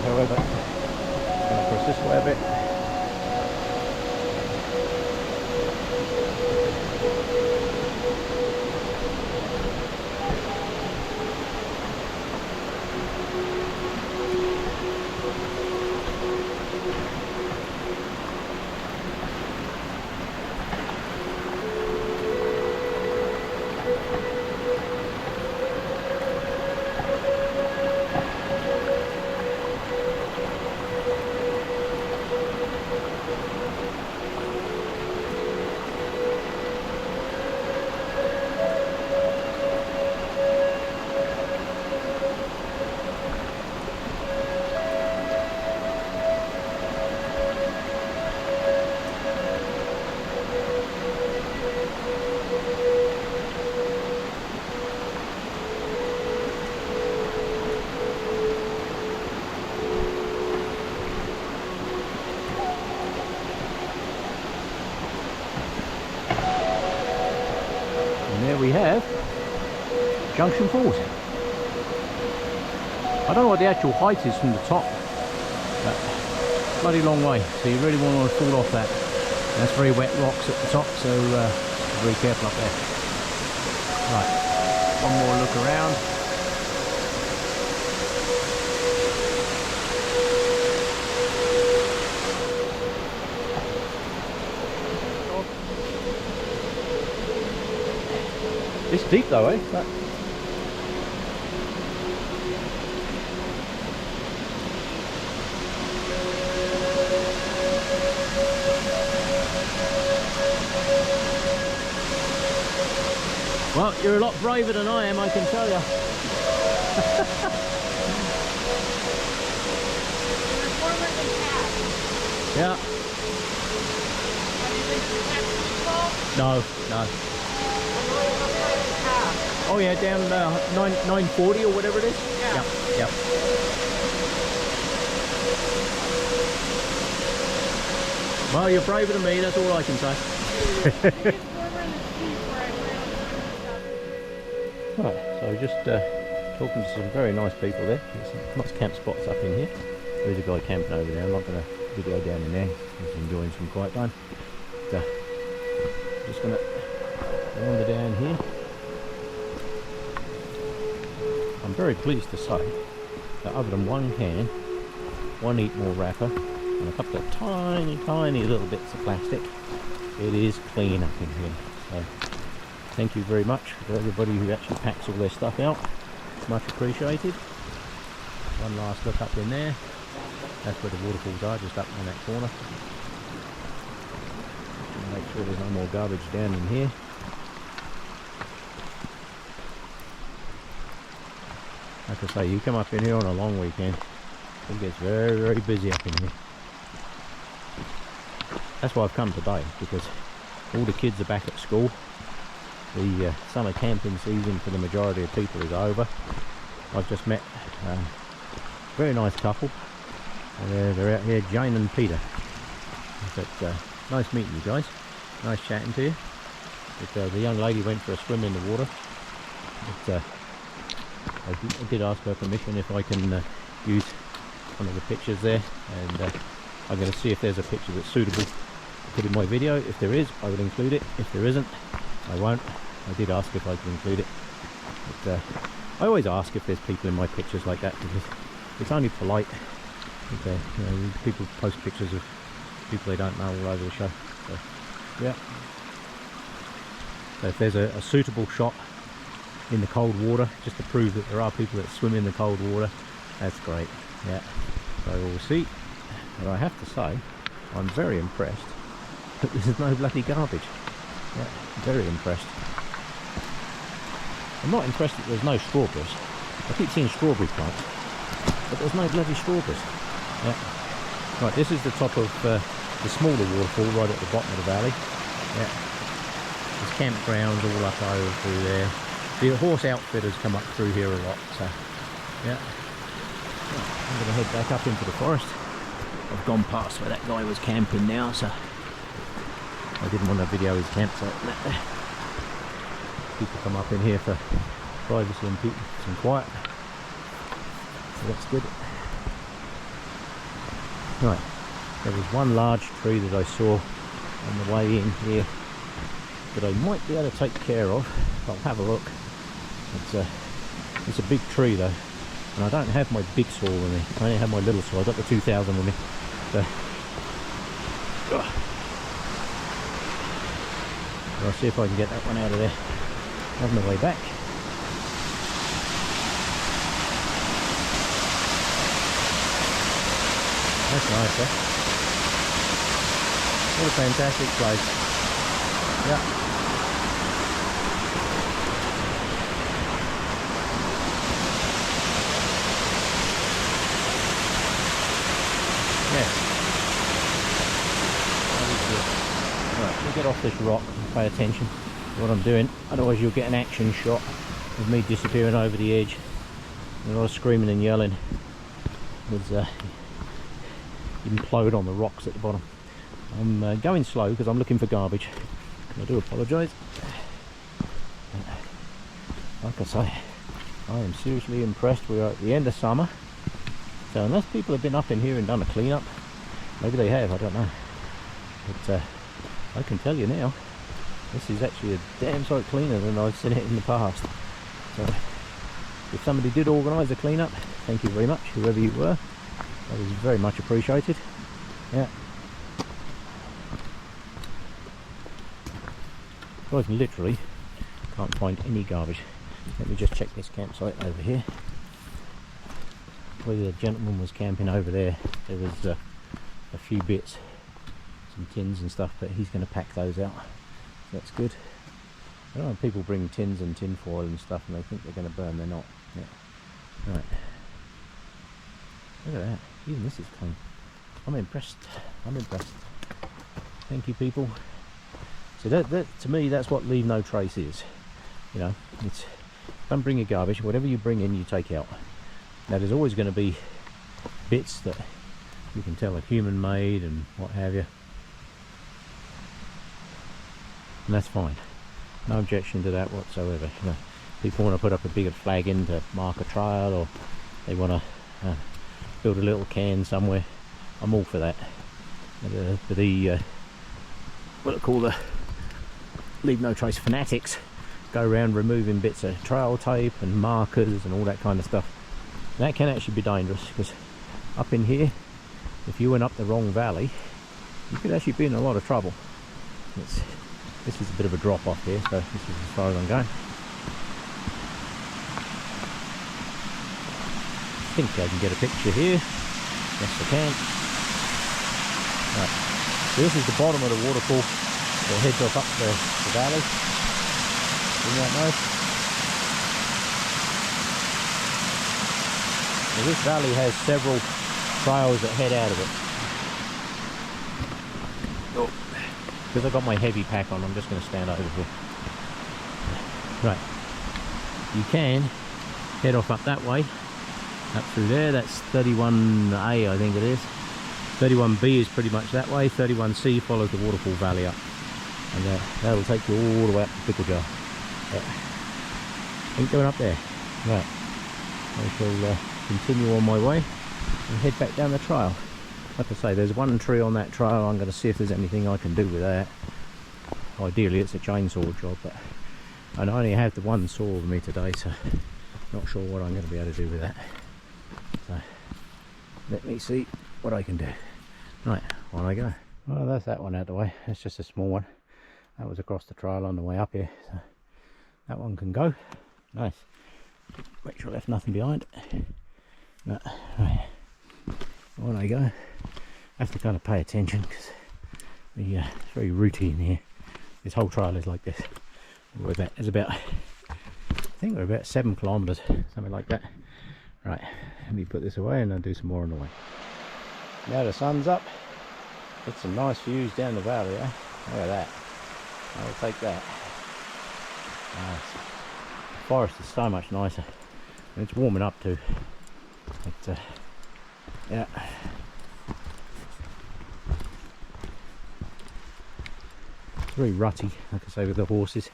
However, I'm going to press this way a bit. we have Junction Falls. I don't know what the actual height is from the top, but bloody long way, so you really won't want to fall off that. That's very wet rocks at the top, so be very careful up there. Right, one more look around. It's deep though, eh? Well, you're a lot braver than I am, I can tell you. Yeah. No, no. Oh yeah, down 940 or whatever it is? Yeah. Yep. Well, you're braver than me, that's all I can say. Right, so just talking to some very nice people there. There's some nice camp spots up in here. There's a guy camping over there. I'm not going to video down in there. He's enjoying some quiet time. But, just going to wander down here. I'm very pleased to say that other than one can, one eat more wrapper, and a couple of tiny little bits of plastic, it is clean up in here. So thank you very much for everybody who actually packs all their stuff out. It's much appreciated. One last look up in there. That's where the waterfalls are, just up in that corner. Make sure there's no more garbage down in here. Like I say, you come up in here on a long weekend, it gets very busy up in here. That's why I've come today, because all the kids are back at school. The summer camping season for the majority of people is over. I've just met a very nice couple. They're out here, Jane and Peter. But nice meeting you guys. Nice chatting to you. But, the young lady went for a swim in the water. But, I did ask her permission if I can use one of the pictures there, and I'm going to see if there's a picture that's suitable to put in my video. If there is, I will include it. If there isn't, I won't. I did ask if I could include it, but I always ask if there's people in my pictures like that, because it's only polite. You know, people post pictures of people they don't know all over the show. So, yeah. So if there's a suitable shot in the cold water, just to prove that there are people that swim in the cold water, that's great. Yeah. So we'll see. But I have to say, I'm very impressed that there's no bloody garbage. Yeah, very impressed. I'm not impressed that there's no strawberries. I keep seeing strawberry plants, but there's no bloody strawberries. Yeah. Right, this is the top of the smaller waterfall right at the bottom of the valley. Yeah. There's campgrounds all up over through there. The horse outfitters come up through here a lot, so yeah. I'm going to head back up into the forest. I've gone past where that guy was camping now, so I didn't want to video his campsite. People come up in here for privacy and peace and quiet, so that's good. Right, there was one large tree that I saw on the way in here that I might be able to take care of. I'll have a look. It's a big tree though, and I don't have my big saw with me. I only have my little saw. I've got the 2000 with me. So I'll see if I can get that one out of there on the way back. That's nice, eh? What a fantastic place. Yeah. Yes. Right, we'll get off this rock and pay attention to what I'm doing, otherwise you'll get an action shot of me disappearing over the edge. And a lot of screaming and yelling as implode on the rocks at the bottom. I'm going slow because I'm looking for garbage. I do apologise. like I say, I am seriously impressed. We are at the end of summer, so unless people have been up in here and done a clean-up, maybe they have, I don't know. But I can tell you now, this is actually a damn sight cleaner than I've seen it in the past. So if somebody did organise a clean-up, thank you very much, whoever you were. That is very much appreciated. Yeah. I literally can't find any garbage. Let me just check this campsite over here. Where the gentleman was camping over there, there was a few bits, some tins and stuff, but he's going to pack those out. That's good. I don't know, people bring tins and tin foil and stuff and they think they're going to burn, they're not. Yeah. Right. Look at that. Even this is clean. I'm impressed. I'm impressed. Thank you, people. So that to me, that's what leave no trace is. You know, it's don't bring your garbage. Whatever you bring in, you take out. Now there's always going to be bits that you can tell are human made and what have you, and that's fine. No objection to that whatsoever. You know, people want to put up a bigger flag in to mark a trail, or they want to build a little can somewhere. I'm all for that. But what I call the leave no trace fanatics go around removing bits of trail tape and markers and all that kind of stuff. That can actually be dangerous, because up in here, if you went up the wrong valley, you could actually be in a lot of trouble. This is a bit of a drop off here, so this is as far as I'm going. I think I can get a picture here. Yes, I can. Right. So this is the bottom of the waterfall that heads off up the valley. Isn't that nice? Now this valley has several trails that head out of it. Oh. Because I've got my heavy pack on, I'm just going to stand over here. Right. You can head off up that way, up through there. That's 31A, I think it is. 31B is pretty much that way. 31C follows the waterfall valley up, and that'll take you all the way up to Pickle Jar. Ain't going up there. Right. I shall continue on my way and head back down the trail. Like I say, there's one tree on that trail. I'm going to see if there's anything I can do with that. Ideally it's a chainsaw job, but I only have the one saw with me today, so not sure what I'm going to be able to do with that. So let me see what I can do. Right, on I go. Well, that's that one out of the way. It's just a small one. That was across the trail on the way up here, so that one can go. Nice. Make sure I left nothing behind. No. Right. On I go. I have to kind of pay attention because it's very routine here. This whole trail is like this. It's about, I think we're about 7 kilometers, something like that. Right, let me put this away and I'll do some more on the way. Now the sun's up. Get some nice views down the valley, eh? Look at that. I'll take that. Nice. The forest is so much nicer, and it's warming up too. But yeah. It's very rutty, like I say, with the horses.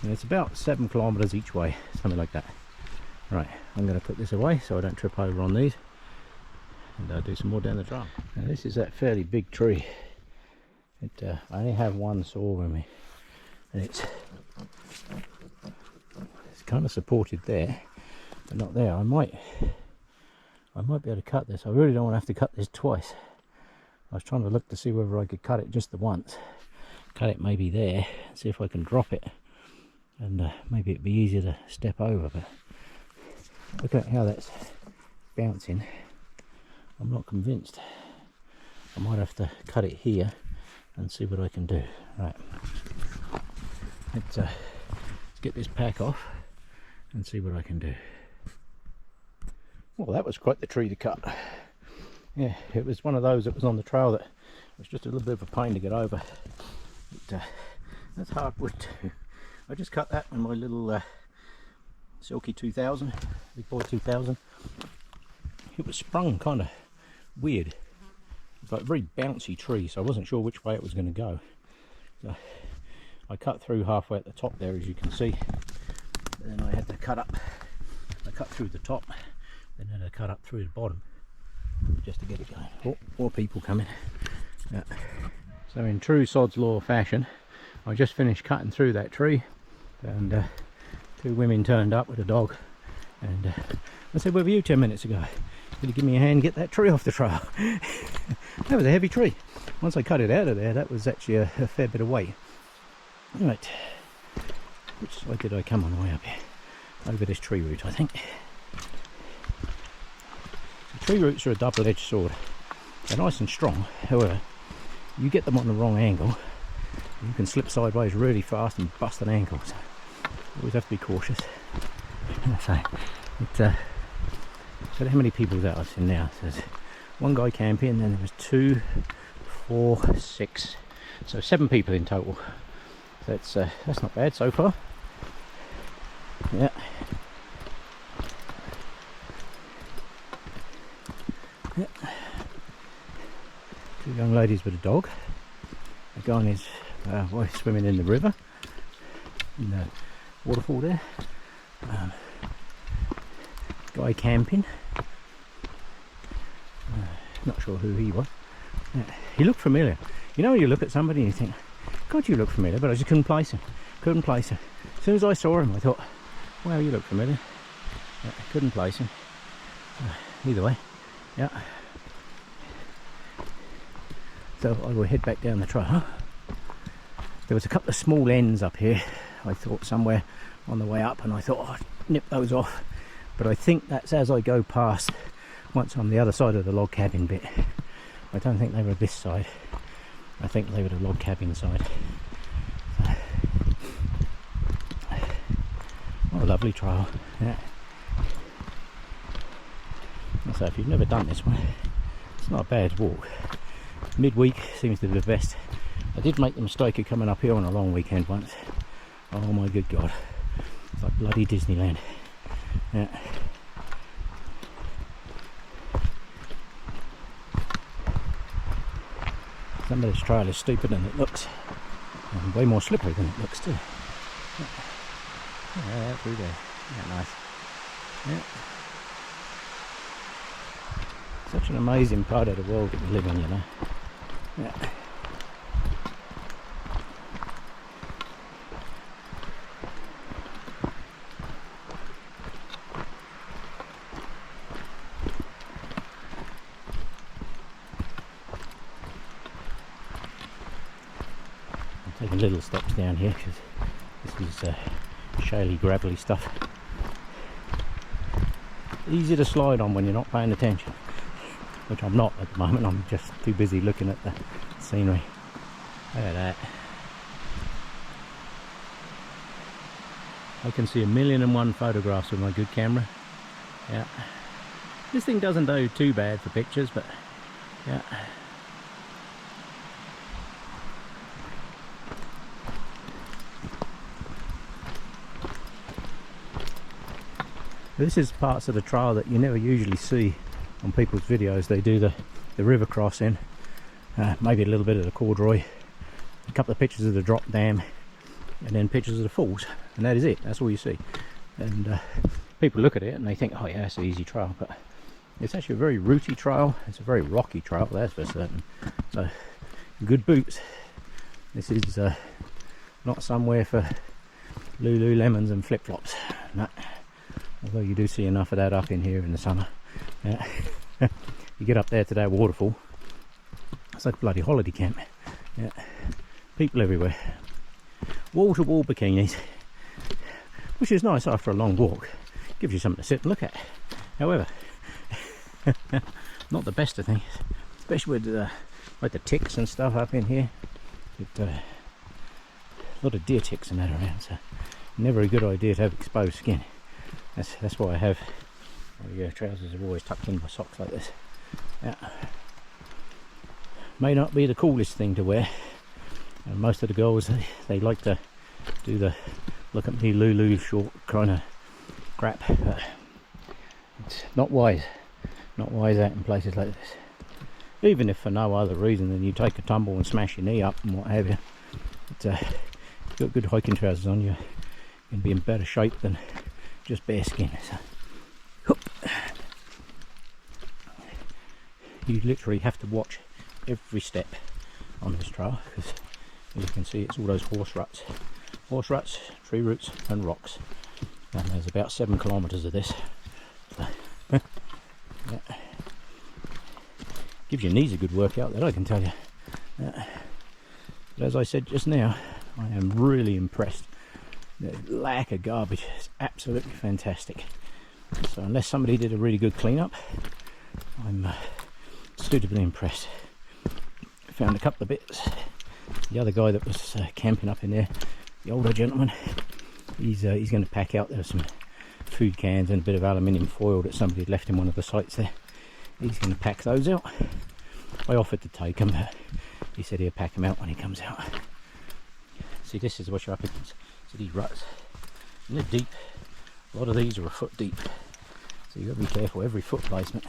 And it's about 7 kilometers each way, something like that. Right, I'm going to put this away so I don't trip over on these, and I'll do some more down the trail. Now this is that fairly big tree. I only have one saw with me, and it's kind of supported there, but not there. I might be able to cut this. I really don't want to have to cut this twice. I was trying to look to see whether I could cut it just the once. Cut it maybe there, see if I can drop it, and maybe it'd be easier to step over. But look at how that's bouncing. I'm not convinced. I might have to cut it here and see what I can do. Right, let's get this pack off and see what I can do. Well, that was quite the tree to cut. Yeah, it was one of those that was on the trail that was just a little bit of a pain to get over. But, that's hardwood too. I just cut that in my little Silky 2000, Big Boy 2000. It was sprung kind of weird. It's like a very bouncy tree, so I wasn't sure which way it was going to go. So I cut through halfway at the top there, as you can see, then I had to cut up. I cut through the top, then had to cut up through the bottom just to get it going. Oh, more people coming. Yeah. So in true sod's law fashion, I just finished cutting through that tree, and two women turned up with a dog, and I said, "Where were you 10 minutes ago? Could you give me a hand and get that tree off the trail?" That was a heavy tree. Once I cut it out of there, that was actually a fair bit of weight. Right, which side did I come on the way up here? Over this tree root, I think. So tree roots are a double-edged sword. They're nice and strong, however, you get them on the wrong angle, you can slip sideways really fast and bust an ankle. So you always have to be cautious. So how many people that I've seen now? So there's one guy camping, then there was 2, 4, 6, so 7 people in total. So that's not bad so far. Yeah. Yeah. 2 young ladies with a dog. A guy and his wife swimming in the river, in the waterfall there. Guy camping. Not sure who he was. Yeah. He looked familiar. You know when you look at somebody and you think, God, you look familiar, but I just couldn't place him. Couldn't place him. As soon as I saw him, I thought, wow, you look familiar. Yeah, couldn't place him. Either way, yeah. So I will head back down the trail. There was a couple of small ends up here, I thought, somewhere on the way up, and I thought, oh, I'd nip those off. But I think that's as I go past, once on the other side of the log cabin bit. I don't think they were this side. I think they were the log cabin side. What a lovely trail. Yeah. So if you've never done this one, it's not a bad walk. Midweek seems to be the best. I did make the mistake of coming up here on a long weekend once. Oh my good God. It's like bloody Disneyland. Yeah. Some of this trail is steeper than it looks, and way more slippery than it looks too. Yeah, through there. Yeah, nice. Yeah. Such an amazing part of the world that we live in, you know. Yeah. Taking little steps down here because this is shaly, gravelly stuff. Easy to slide on when you're not paying attention, which I'm not at the moment. I'm just too busy looking at the scenery. Look at that. I can see 1,000,001 photographs with my good camera. Yeah. This thing doesn't do too bad for pictures, but yeah. This is parts of the trail that you never usually see on people's videos. They do the river crossing, maybe a little bit of the corduroy, a couple of pictures of the drop dam, and then pictures of the falls, and that is it. That's all you see. And people look at it and they think, oh yeah, it's an easy trail, but it's actually a very rooty trail. It's a very rocky trail, that's for certain. So good boots. This is not somewhere for Lululemons and flip-flops. No. Although you do see enough of that up in here in the summer. Yeah. You get up there to that waterfall, it's like a bloody holiday camp. Yeah. People everywhere. Wall-to-wall bikinis, which is nice after a long walk. Gives you something to sit and look at. However, not the best of things, especially with like the ticks and stuff up in here. A lot of deer ticks and that around, so never a good idea to have exposed skin. That's why I have my trousers are always tucked in my socks like this. Yeah. May not be the coolest thing to wear, and most of the girls they like to do the look at me Lulu short kind of crap, but it's not wise out in places like this, even if for no other reason than you take a tumble and smash your knee up and what have you. But if you've got good hiking trousers on, you're going to be in better shape than just bare skin. So, whoop. You literally have to watch every step on this trail, because as you can see, it's all those horse ruts, tree roots and rocks, and there's about 7 kilometers of this. So, yeah. Gives your knees a good workout, that I can tell you. But as I said just now, I am really impressed. The lack of garbage is absolutely fantastic. So unless somebody did a really good cleanup, I'm suitably impressed. Found a couple of bits. The other guy that was camping up in there, the older gentleman, he's going to pack out there some food cans and a bit of aluminium foil that somebody had left in one of the sites there. He's going to pack those out. I offered to take them, but he said he'll pack them out when he comes out. See, this is what you're up against. So these ruts, and they're deep. A lot of these are a foot deep, so you've got to be careful every foot placement.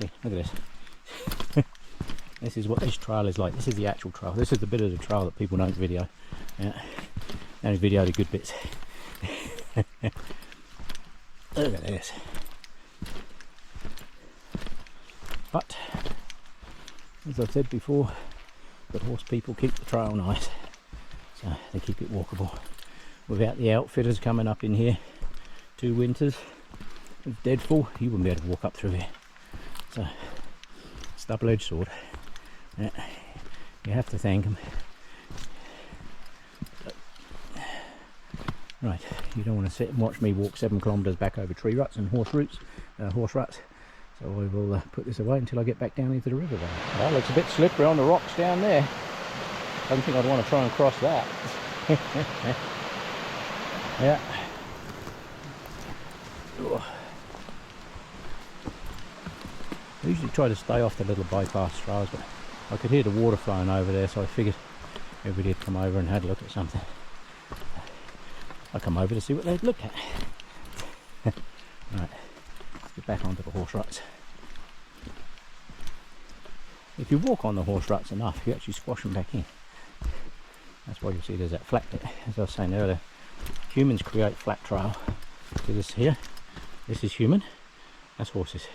See, look at this. This is what this trail is like. This is the actual trail. This is the bit of the trail that people don't video. Yeah, they only video the good bits. Look at this. But as I've said before, the horse people keep the trail nice, so they keep it walkable. Without the outfitters coming up in here 2 winters with dead full, you wouldn't be able to walk up through here. So it's a double-edged sword. Yeah, you have to thank them. Right, you don't want to sit and watch me walk 7 kilometers back over tree ruts and horse ruts. So I will put this away until I get back down into the river. Well, it's a bit slippery on the rocks down there. Don't think I'd want to try and cross that. Yeah. I usually try to stay off the little bypass trails, but I could hear the water flowing over there, so I figured everybody had come over and had a look at something. I come over to see what they'd look at. Right, let's get back onto the horse ruts. If you walk on the horse ruts enough, you actually squash them back in. That's why you see there's that flat bit. As I was saying earlier, humans create flat trail. See this here? This is human, that's horses.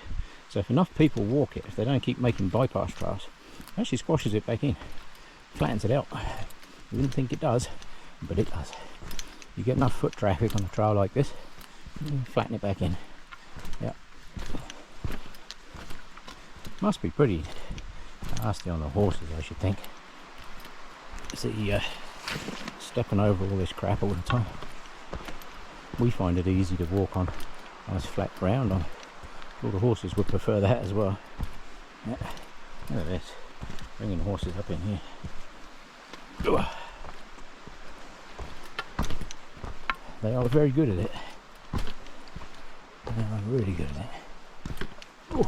So if enough people walk it, if they don't keep making bypass trails, it actually squashes it back in, flattens it out. You wouldn't think it does, but it does. You get enough foot traffic on a trail like this, you flatten it back in. Yeah. Must be pretty nasty on the horses, I should think. See, stepping over all this crap all the time. We find it easy to walk on nice flat ground. I'm sure the horses would prefer that as well. Yeah. Look at this, bringing horses up in here. They are very good at it. They are really good at it.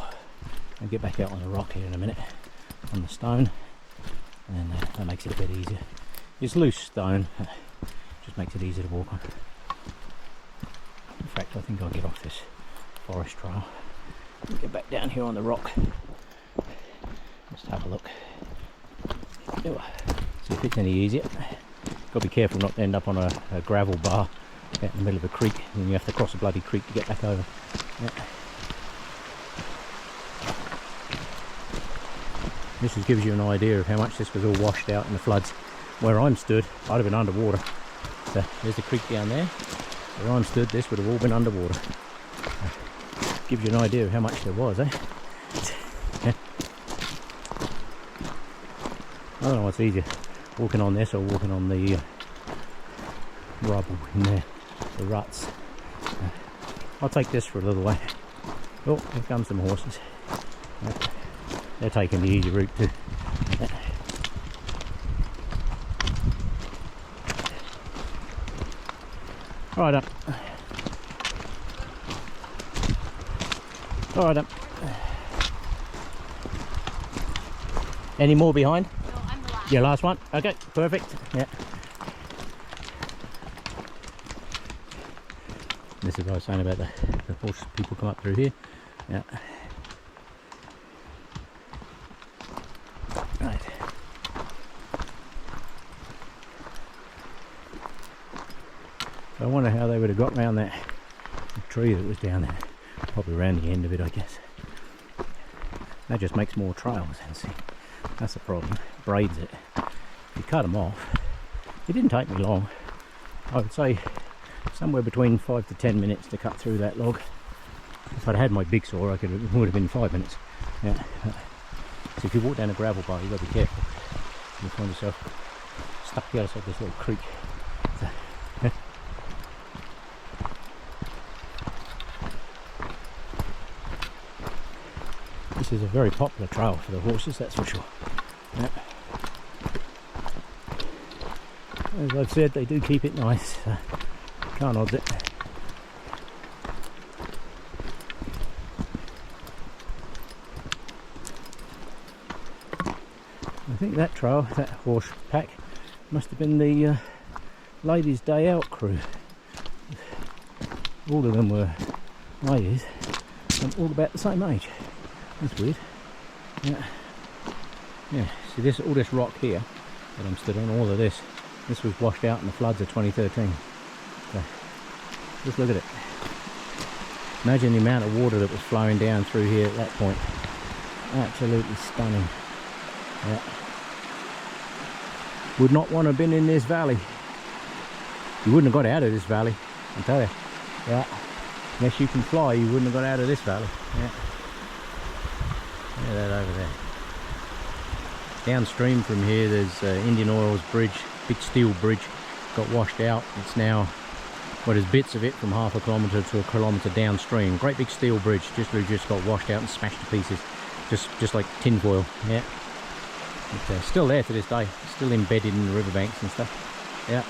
I'll get back out on the rock here in a minute, on the stone, and that makes it a bit easier. It's loose stone, just makes it easier to walk on. In fact, I think I'll get off this forest trail and get back down here on the rock. Just have a look. See if it's any easier. Got to be careful not to end up on a gravel bar out in the middle of a creek, and then you have to cross a bloody creek to get back over. Yeah. This just gives you an idea of how much this was all washed out in the floods. Where I'm stood, I'd have been underwater. So there's the creek down there. Where I'm stood, this would have all been underwater. Gives you an idea of how much there was, eh? Yeah. I don't know what's easier, walking on this or walking on the rubble in there, the ruts. I'll take this for a little way. Oh, here comes some horses. They're taking the easy route too. Alright up. Alright up. Any more behind? No, I'm the last. Your last one? Okay, perfect. Yeah. This is what I was saying about the horse people come up through here. Yeah. Right. So I wonder how they would have got around that tree that was down there. Probably around the end of it, I guess. That just makes more trails, and see, that's the problem. It braids it. You cut them off. It didn't take me long. I would say somewhere between 5 to 10 minutes to cut through that log. If I'd had my big saw, it would have been 5 minutes. Yeah. So if you walk down a gravel bar, you've got to be careful. You find yourself stuck the other side of this little creek. So, this is a very popular trail for the horses, that's for sure. Yep. As I've said, they do keep it nice. Can't odds it. I think that trail, that horse pack, must have been the ladies' day out crew. All of them were ladies and all about the same age. That's weird. Yeah. Yeah. See this, all this rock here that I'm stood on, all of this was washed out in the floods of 2013. So just look at it. Imagine the amount of water that was flowing down through here at that point. Absolutely stunning. Yeah. Would not want to have been in this valley. You wouldn't have got out of this valley, I tell you. Yeah. Unless you can fly, you wouldn't have got out of this valley. Yeah. Yeah, that over there. Downstream from here, there's Indian Oil's bridge, big steel bridge, got washed out. It's now, well, there's bits of it from half a kilometre to a kilometre downstream. Great big steel bridge, just got washed out and smashed to pieces, just like tin foil. Yeah. But still there to this day, still embedded in the riverbanks and stuff. Yeah.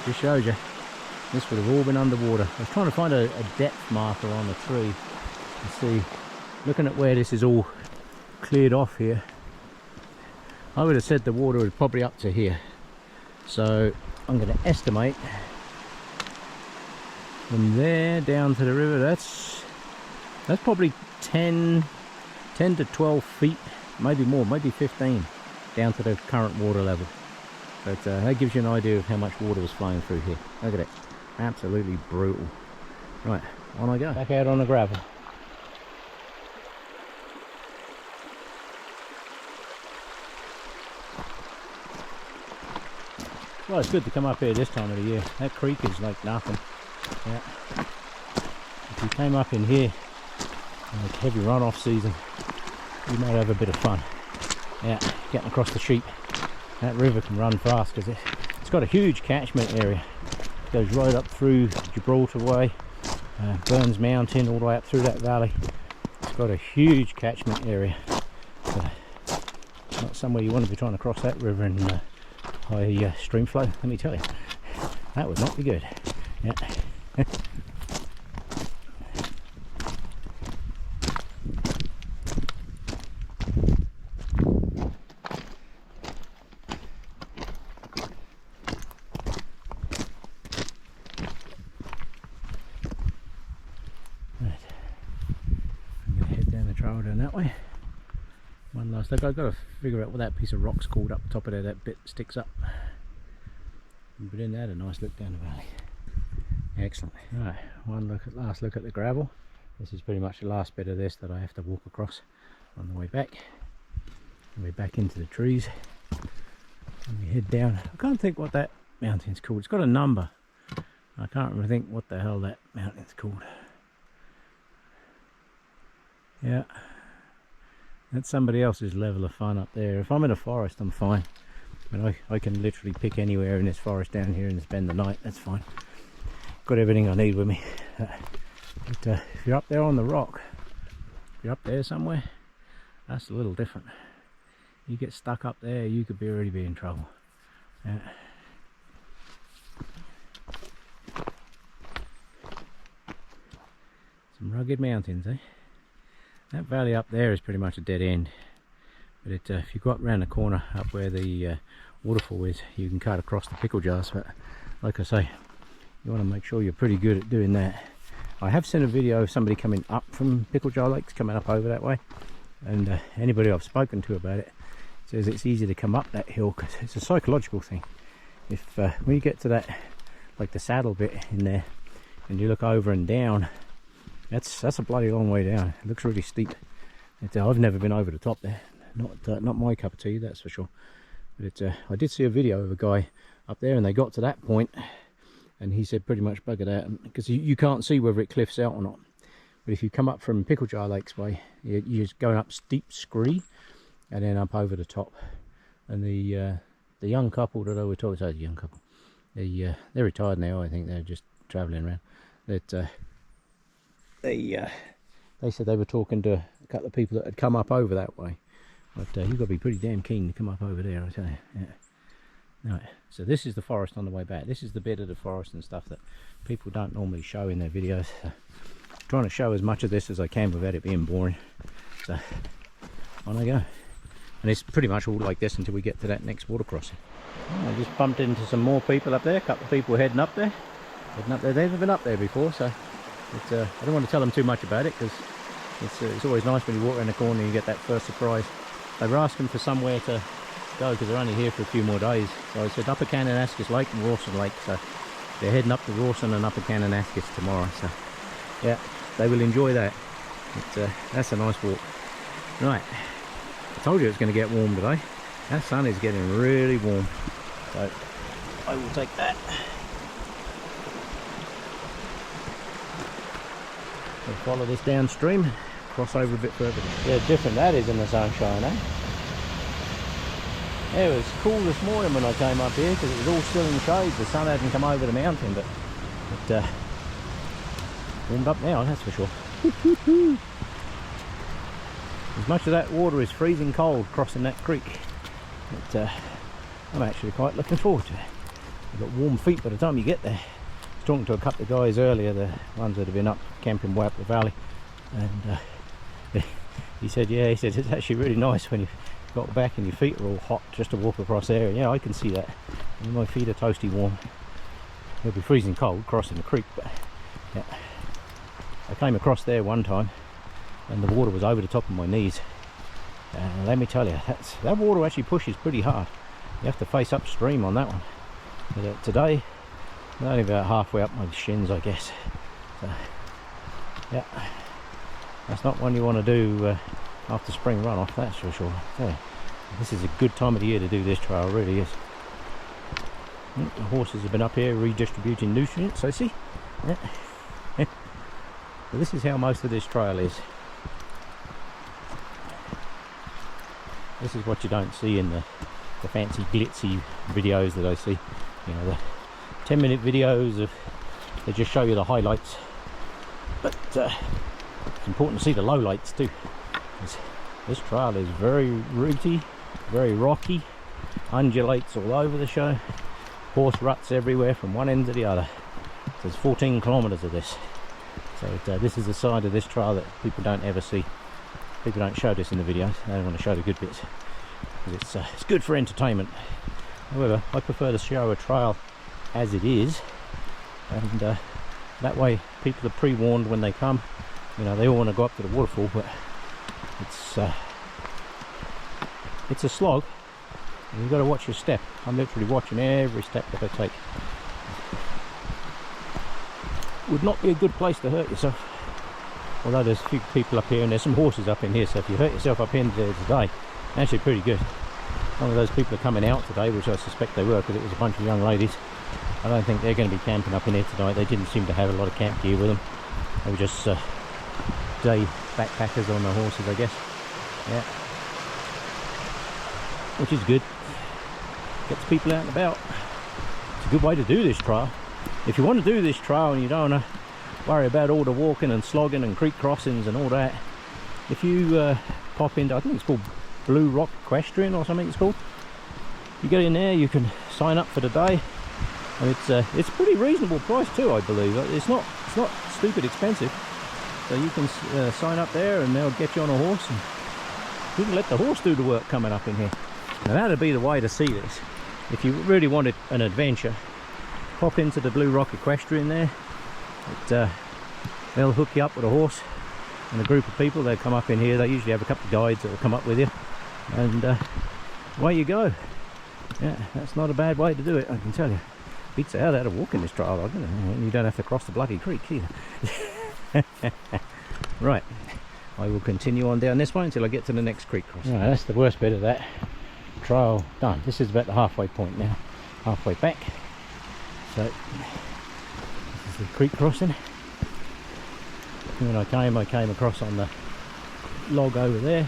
Just shows you, this would have all been underwater. I was trying to find a depth marker on the tree and see, looking at where this is all cleared off here, I would have said the water was probably up to here. So I'm going to estimate from there down to the river, that's probably 10 to 12 feet, maybe more, maybe 15, down to the current water level. But that gives you an idea of how much water was flowing through here. Look at it, absolutely brutal. Right, on I go, back out on the gravel. Well, it's good to come up here this time of the year. That creek is like nothing. Yeah. If you came up in here, like heavy runoff season, you might have a bit of fun. Yeah, getting across the sheep. That river can run fast because it's got a huge catchment area. It goes right up through Gibraltar Way, Burns Mountain, all the way up through that valley. It's got a huge catchment area. So, not somewhere you want to be trying to cross that river in high stream flow, let me tell you. That would not be good. Yeah. Down that way. One last look. I've got to figure out what that piece of rock's called up the top of there. That bit sticks up. But in that, a nice look down the valley. Excellent. Right, last look at the gravel. This is pretty much the last bit of this that I have to walk across on the way back. And we're back into the trees. And we head down. I can't think what that mountain's called. It's got a number. I can't really think what the hell that mountain's called. Yeah, that's somebody else's level of fun up there. If I'm in a forest, I'm fine. But I can literally pick anywhere in this forest down here and spend the night. That's fine. Got everything I need with me. But if you're up there on the rock, if you're up there somewhere, that's a little different. You get stuck up there, you could really be in trouble. Yeah. Some rugged mountains, eh? That valley up there is pretty much a dead end, but if you go up around the corner up where the waterfall is, you can cut across the pickle jars. But like I say, you want to make sure you're pretty good at doing that. I have seen a video of somebody coming up from Pickle Jar Lakes, coming up over that way, and anybody I've spoken to about it says it's easy to come up that hill because it's a psychological thing. If when you get to that like the saddle bit in there, and you look over and down, that's a bloody long way down. It looks really steep. I've never been over the top there. Not my cup of tea, that's for sure. But I did see a video of a guy up there, and they got to that point, and he said pretty much buggered out, because you can't see whether it cliffs out or not. But if you come up from Picklejar Lakes way, you're just going up steep scree, and then up over the top. And the young couple that I was talking to, the young couple, they're retired now. I think they're just travelling around. That they said they were talking to a couple of people that had come up over that way. But you've got to be pretty damn keen to come up over there, I tell you. Yeah. Right, so this is the forest on the way back. This is the bit of the forest and stuff that people don't normally show in their videos. So, trying to show as much of this as I can without it being boring. So on I go. And it's pretty much all like this until we get to that next water crossing. I just bumped into some more people up there. A couple of people heading up there. They've never been up there before, so I don't want to tell them too much about it, because it's always nice when you walk around the corner and you get that first surprise. They were asking for somewhere to go because they're only here for a few more days. So I said Upper Kananaskis Lake and Rawson Lake. So they're heading up to Rawson and Upper Kananaskis tomorrow. So yeah, they will enjoy that. That's a nice walk. Right, I told you it's going to get warm today. That sun is getting really warm. So I will take that. We'll follow this downstream, cross over a bit further. Yeah, different that is in the sunshine, eh? Yeah, it was cool this morning when I came up here because it was all still in shade. The sun hadn't come over the mountain, but warmed up now, that's for sure. As much of that water is freezing cold crossing that creek, but I'm actually quite looking forward to it. You've got warm feet by the time you get there. I was talking to a couple of guys earlier, the ones that have been up camping way up the valley, and he said, yeah, he said it's actually really nice when you got back and your feet are all hot just to walk across there. Yeah, I can see that. And my feet are toasty warm. They'll be freezing cold crossing the creek, but yeah. I came across there one time and the water was over the top of my knees, and let me tell you, that water actually pushes pretty hard. You have to face upstream on that one. But today I'm only about halfway up my shins, I guess. So yeah, that's not one you want to do after spring runoff, that's for sure. Yeah. This is a good time of the year to do this trail, really is. The horses have been up here redistributing nutrients, I see. Yeah. So this is how most of this trail is. This is what you don't see in the fancy glitzy videos that I see. You know, the 10-minute videos of, they just show you the highlights. But it's important to see the lowlights too. This trail is very rooty, very rocky, undulates all over the show, horse ruts everywhere from one end to the other. So there's 14 kilometres of this. So this is the side of this trail that people don't ever see. People don't show this in the videos. They don't want to show the good bits, because it's good for entertainment. However, I prefer to show a trail as it is, and that way people are pre-warned when they come. You know, they all want to go up to the waterfall, but it's a slog, and you've got to watch your step. I'm literally watching every step that I take. Would not be a good place to hurt yourself. Although there's a few people up here and there's some horses up in here, so if you hurt yourself up in there today, actually pretty good. Some of those people are coming out today, which I suspect they were because it was a bunch of young ladies. I don't think they're going to be camping up in here tonight. They didn't seem to have a lot of camp gear with them. They were just day backpackers on the horses, I guess. Yeah, which is good. Gets people out and about. It's a good way to do this trail. If you want to do this trail and you don't want to worry about all the walking and slogging and creek crossings and all that, if you pop into, I think it's called Blue Rock Equestrian or something it's called. You get in there, you can sign up for the day, and it's pretty reasonable price too, I believe. It's not stupid expensive. So you can sign up there and they'll get you on a horse, and you can let the horse do the work coming up in here. Now that'd be the way to see this. If you really wanted an adventure, pop into the Blue Rock Equestrian there. They'll hook you up with a horse and a group of people. They'll come up in here. They usually have a couple of guides that will come up with you, and away you go. Yeah, that's not a bad way to do it, I can tell you. beats the hell out of walking this trail. I don't know, you don't have to cross the bloody creek either. Right, I will continue on down this one until I get to the next creek crossing. Right, that's the worst bit of that trail done. This is about the halfway point now, halfway back. So this is the creek crossing. When I came across on the log over there.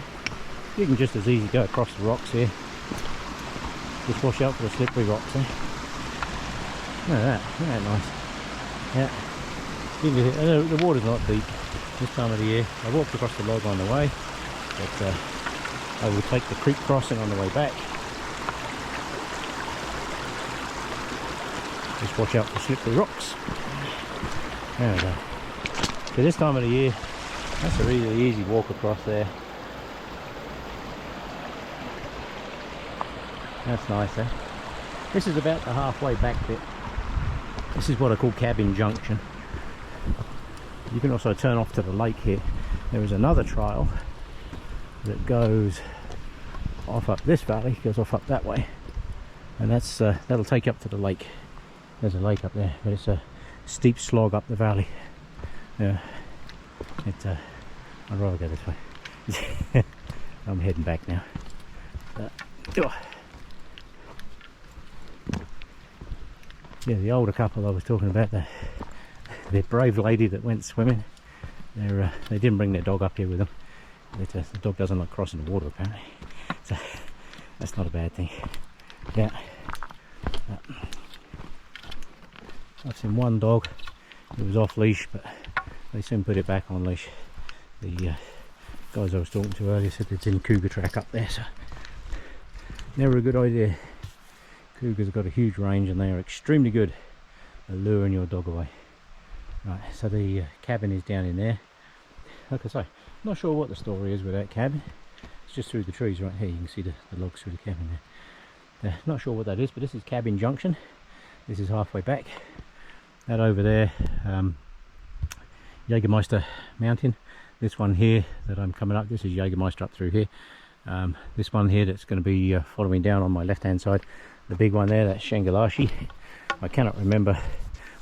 You can just as easily go across the rocks here. Just watch out for the slippery rocks there. Look at that, isn't that nice? Yeah. The water's not deep this time of the year. I walked across the log on the way, but I will take the creek crossing on the way back. Just watch out for slippery rocks. There we go. So this time of the year, that's a really easy walk across there. That's nice, eh? This is about the halfway back bit. This is what I call Cabin Junction. You can also turn off to the lake here. There is another trail that goes off up this valley, goes off up that way, and that's that'll take you up to the lake. There's a lake up there, but it's a steep slog up the valley. Yeah, I'd rather go this way. I'm heading back now. Yeah, the older couple I was talking about, the brave lady that went swimming, they didn't bring their dog up here with them. The dog doesn't like crossing the water apparently, so that's not a bad thing. Yeah, I've seen one dog that was off leash, but they soon put it back on leash. The guys I was talking to earlier said it's in cougar track up there, so never a good idea. Cougars have got a huge range and they are extremely good at luring your dog away. Right, so the cabin is down in there. Like I say, not sure what the story is with that cabin. It's just through the trees right here. You can see the logs through the cabin there. Not sure what that is, but this is Cabin Junction. This is halfway back. That over there, Jägermeister Mountain. This one here that I'm coming up, this is Jägermeister up through here. This one here that's going to be following down on my left hand side. The big one there, that's Shangalashi. I cannot remember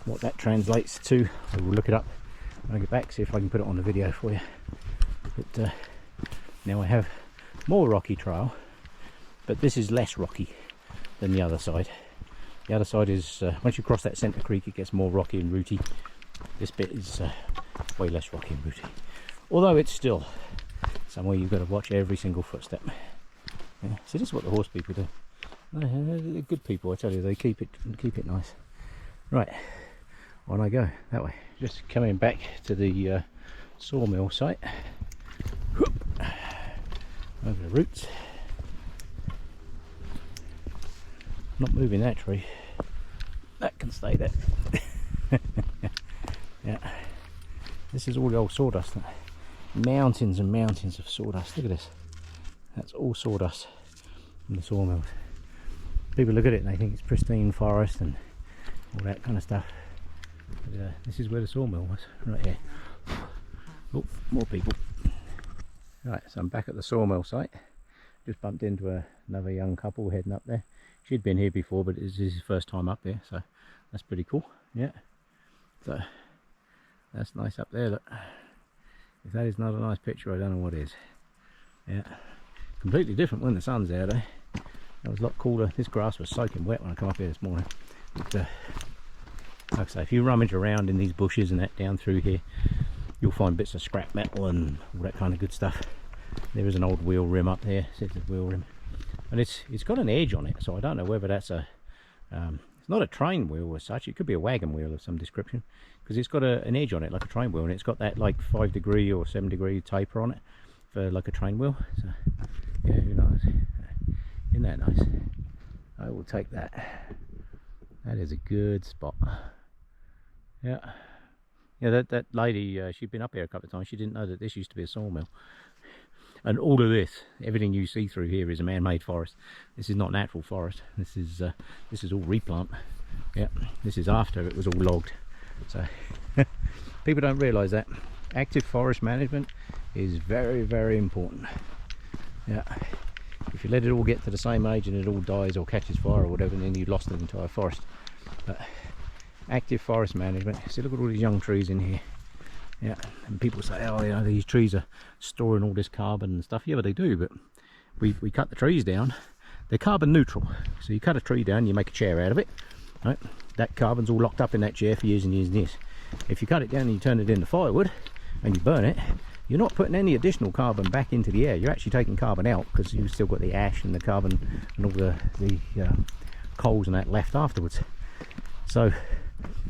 what that translates to. I will look it up when I get back, see if I can put it on the video for you. But now I have more rocky trail, but this is less rocky than the other side. The other side is, once you cross that centre creek, it gets more rocky and rooty. This bit is way less rocky and rooty. Although it's still somewhere you've got to watch every single footstep. Yeah, so this is what the horse people do. They're good people, I tell you. They keep it nice. Right, on I go that way. Just coming back to the sawmill site. Over the roots. Not moving that tree. That can stay there. Yeah. This is all the old sawdust. Mountains and mountains of sawdust. Look at this. That's all sawdust from the sawmills. People look at it and they think it's pristine forest and all that kind of stuff. But, this is where the sawmill was, right here. Oh, more people. Right, so I'm back at the sawmill site. Just bumped into another young couple heading up there. She'd been here before, but this is his first time up there, so that's pretty cool. Yeah. So that's nice up there. Look. If that is not a nice picture, I don't know what is. Yeah. Completely different when the sun's out, eh? That was a lot cooler. This grass was soaking wet when I come up here this morning. But, like I say, if you rummage around in these bushes and that down through here, you'll find bits of scrap metal and all that kind of good stuff. There is an old wheel rim up there. It says it's wheel rim, and it's got an edge on it, so I don't know whether that's a it's not a train wheel as such. It could be a wagon wheel of some description, because it's got an edge on it like a train wheel, and it's got that like 5 degree or 7 degree taper on it for like a train wheel. So yeah, who knows? Isn't that nice? I will take that. That is a good spot. Yeah. Yeah, that lady, she'd been up here a couple of times. She didn't know that this used to be a sawmill. And all of this, everything you see through here is a man-made forest. This is not natural forest. This is all replant. Yeah, this is after it was all logged. So people don't realise that active forest management is very, very important. Yeah, if you let it all get to the same age and it all dies or catches fire or whatever, then you've lost the entire forest. But active forest management. See, look at all these young trees in here. Yeah, and people say, oh, you know, these trees are storing all this carbon and stuff. Yeah, but they do. But we cut the trees down. They're carbon neutral. So you cut a tree down, you make a chair out of it. Right? That carbon's all locked up in that chair for years and years and years. If you cut it down and you turn it into firewood and you burn it, you're not putting any additional carbon back into the air. You're actually taking carbon out because you've still got the ash and the carbon and all the coals and that left afterwards. So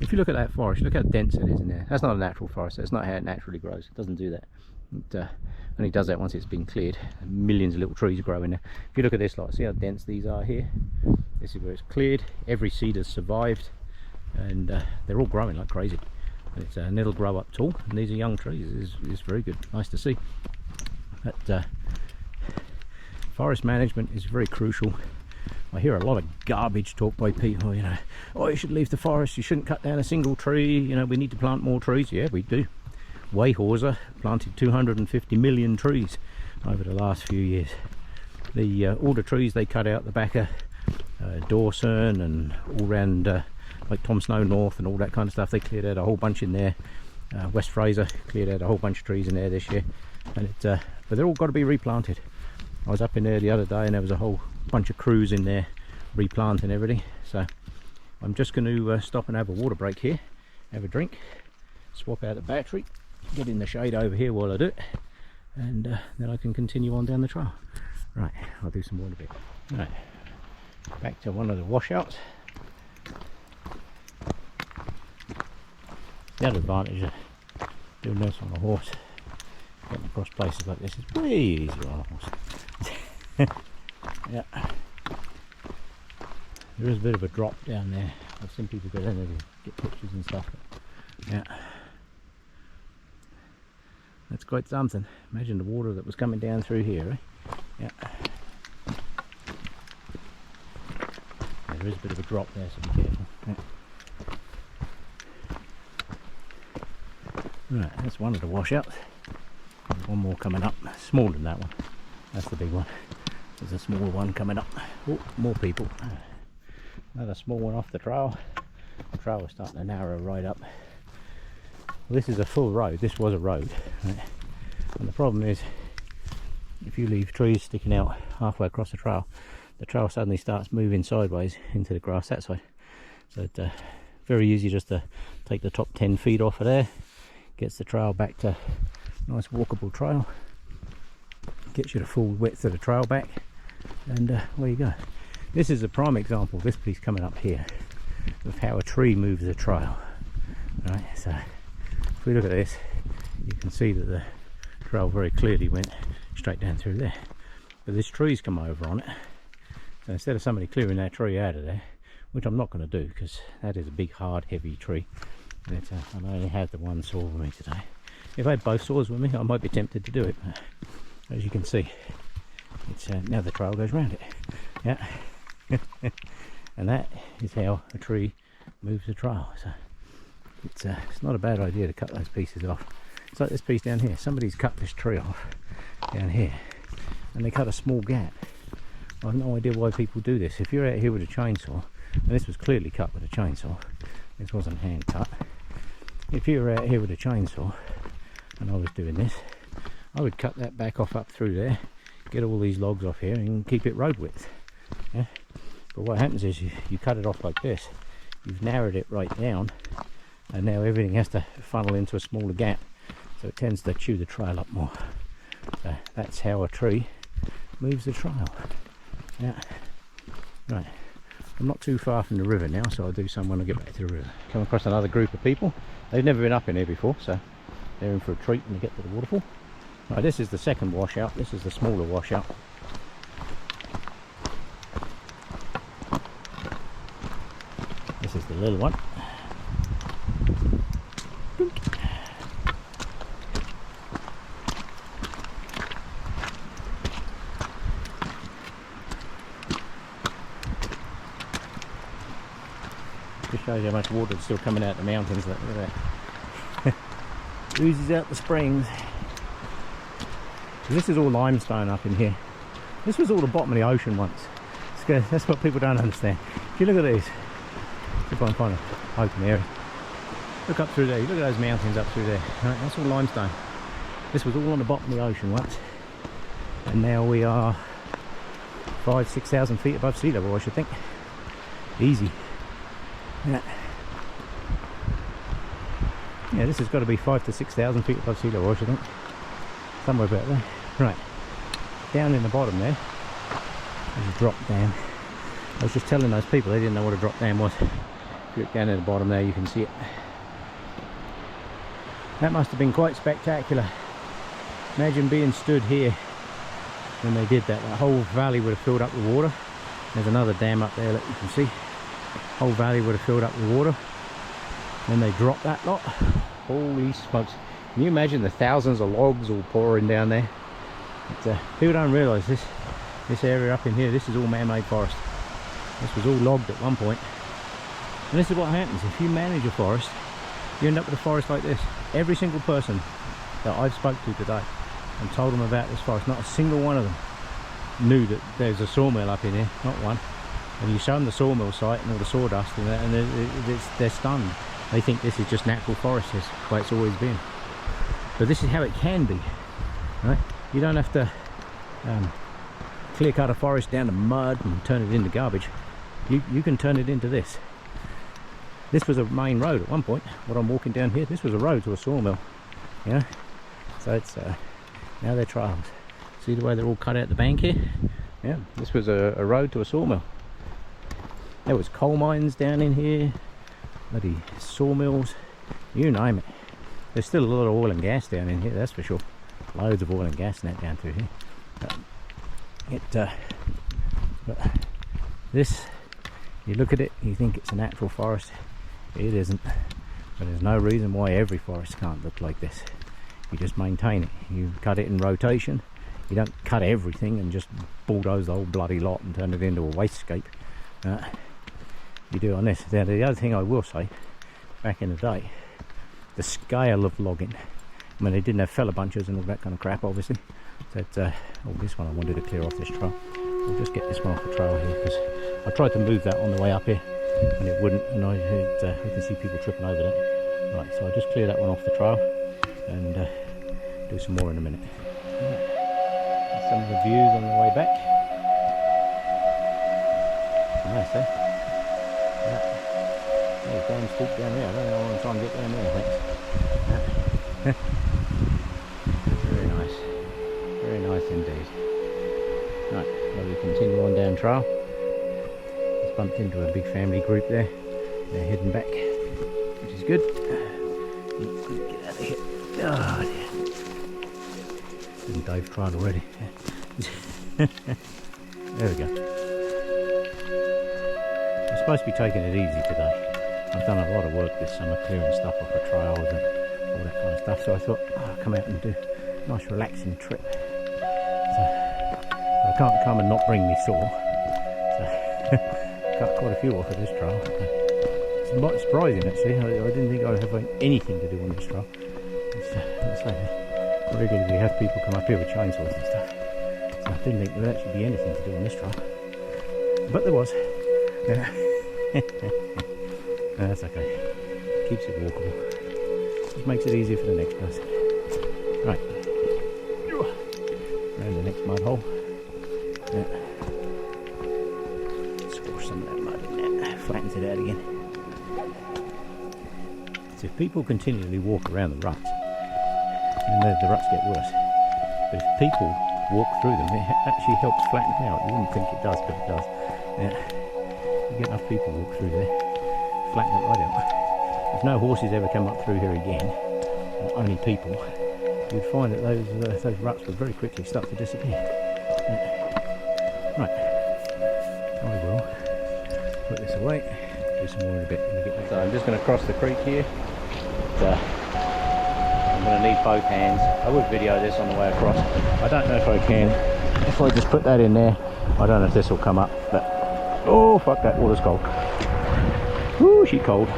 if you look at that forest, look how dense it is in there. That's not a natural forest. That's not how it naturally grows. It doesn't do that. It only does that once it's been cleared. Millions of little trees grow in there. If you look at this lot, see how dense these are here? This is where it's cleared. Every seed has survived, and they're all growing like crazy. And it'll grow up tall, and these are young trees. It's very good, nice to see. But forest management is very crucial. I hear a lot of garbage talk by people, you know, oh, you should leave the forest, you shouldn't cut down a single tree, you know, we need to plant more trees. Yeah, we do. Weyerhaeuser planted 250 million trees over the last few years. All the trees they cut out the back of Dawson and all around like Tom Snow North and all that kind of stuff, they cleared out a whole bunch in there. West Fraser cleared out a whole bunch of trees in there this year, and but they're all got to be replanted. I was up in there the other day and there was a whole bunch of crews in there replanting everything. So I'm just going to stop and have a water break here, have a drink, swap out the battery, get in the shade over here while I do it, and then I can continue on down the trail. Right, I'll do some more in a bit. Right, back to one of the washouts. The other advantage of doing this on a horse, getting across places like this, is way easier on a horse. Yeah, there is a bit of a drop down there. I've seen people go down there to get pictures and stuff. But yeah, that's quite something. Imagine the water that was coming down through here, eh? Yeah. There is a bit of a drop there, so be careful. Yeah. Right, that's one of the washouts. There's one more coming up, smaller than that one. That's the big one. There's a smaller one coming up. Oh, more people. Another small one off the trail. The trail is starting to narrow right up. Well, this is a full road. This was a road. Right? And the problem is, if you leave trees sticking out halfway across the trail suddenly starts moving sideways into the grass that side. So it's very easy just to take the top 10 feet off of there. Gets the trail back to nice walkable trail. Gets you the full width of the trail back, and there you go. This is a prime example, this piece coming up here, of how a tree moves a trail. Right, so if we look at this, you can see that the trail very clearly went straight down through there. But this tree's come over on it, so instead of somebody clearing that tree out of there, which I'm not going to do because that is a big, hard, heavy tree, and I only have the one saw with me today. If I had both saws with me, I might be tempted to do it. But as you can see, it's now the trail goes round it. Yeah. And that is how a tree moves the trail. So it's not a bad idea to cut those pieces off. It's like this piece down here. Somebody's cut this tree off down here, and they cut a small gap. I have no idea why people do this. If you're out here with a chainsaw, and this was clearly cut with a chainsaw, this wasn't hand cut. If you were out here with a chainsaw and I was doing this, I would cut that back off up through there, get all these logs off here and keep it road width. Yeah? But what happens is you cut it off like this, you've narrowed it right down, and now everything has to funnel into a smaller gap, so it tends to chew the trail up more. So that's how a tree moves the trail. Yeah. Right. I'm not too far from the river now, so I'll do some when I get back to the river. Come across another group of people. They've never been up in here before, so they're in for a treat when they get to the waterfall. Right, this is the second washout. This is the smaller washout. This is the little one. Just shows you how much water is still coming out of the mountains. Look at that. Oozes out the springs. So this is all limestone up in here. This was all the bottom of the ocean once. That's what people don't understand. If you look at these, if I can find an open area. Look up through there, look at those mountains up through there. Right, that's all limestone. This was all on the bottom of the ocean once. And now we are 5,000–6,000 feet above sea level, I should think. Easy. Yeah, this has got to be 5,000 to 6,000 feet above sea level, I should think. Somewhere about there. Right, down in the bottom there, there's a drop dam. I was just telling those people they didn't know what a drop dam was. If you look down at the bottom there, you can see it. That must have been quite spectacular. Imagine being stood here when they did that. That whole valley would have filled up with water. There's another dam up there that you can see. Whole valley would have filled up with water. Then they dropped that lot. Holy smokes. Can you imagine the thousands of logs all pouring down there? But, people don't realise this area up in here, this is all man-made forest. This was all logged at one point. And this is what happens if you manage a forest, you end up with a forest like this. Every single person that I've spoke to today and told them about this forest, not a single one of them knew that there's a sawmill up in here, not one. And you show them the sawmill site and all the sawdust and that, and they're stunned. They think this is just natural forest, this the way it's always been. But this is how it can be, right? You don't have to clear cut a forest down to mud and turn it into garbage. You can turn it into this. This was a main road at one point. What I'm walking down here, this was a road to a sawmill. You know, so it's now they're trails. See the way they're all cut out the bank here? Yeah, this was a road to a sawmill. There was coal mines down in here, bloody sawmills, you name it. There's still a lot of oil and gas down in here, that's for sure. Loads of oil and gas net down through here. But this, you look at it, you think it's a natural forest. It isn't. But there's no reason why every forest can't look like this. You just maintain it. You cut it in rotation. You don't cut everything and just bulldoze the whole bloody lot and turn it into a wastegate. You do it on this. Now the other thing I will say, back in the day, the scale of logging. I mean, they didn't have fella bunches and all that kind of crap, obviously. That oh, this one I wanted to clear off this trail. I'll just get this one off the trail here because I tried to move that on the way up here and it wouldn't, and I heard, you can see people tripping over that. Right, so I'll just clear that one off the trail and do some more in a minute. Right. Some of the views on the way back. Nice, eh? Yeah. There's damn steep down there. I don't know, I want to try and get down there, thanks. Very nice. Very nice indeed. Right, well, we continue on down trail. Just bumped into a big family group there. They're heading back, which is good. Get out of here. Oh dear. And Dave's tried already. There we go. I'm supposed to be taking it easy today. I've done a lot of work this summer clearing stuff off the trails and all that kind of stuff, so I thought I'll come out and do a nice relaxing trip. So, but I can't come and not bring me saw, so cut quite a few off of this trail. It's quite surprising actually. I didn't think I'd have anything to do on this trail. It's like regularly we have people come up here with chainsaws and stuff, so I didn't think there would actually be anything to do on this trail, but there was. Yeah. No, that's okay. Keeps it walkable. Just makes it easier for the next person. Right. Around the next mud hole. Yeah. Squash some of that mud in there. Flattens it out again. So if people continually walk around the ruts, and the ruts get worse. But if people walk through them, it actually helps flatten them out. You wouldn't think it does, but it does. Yeah. You get enough people walk through there, flatten it right out. If no horses ever come up through here again, and only people, you'd find that those ruts would very quickly start to disappear. Right, I will put this away, do some more in a bit when we get back. So I'm just going to cross the creek here. I'm going to need both hands. I would video this on the way across. I don't know if I can. If I just put that in there, I don't know if this will come up, but oh fuck, that water's cold. Woo, she's cold.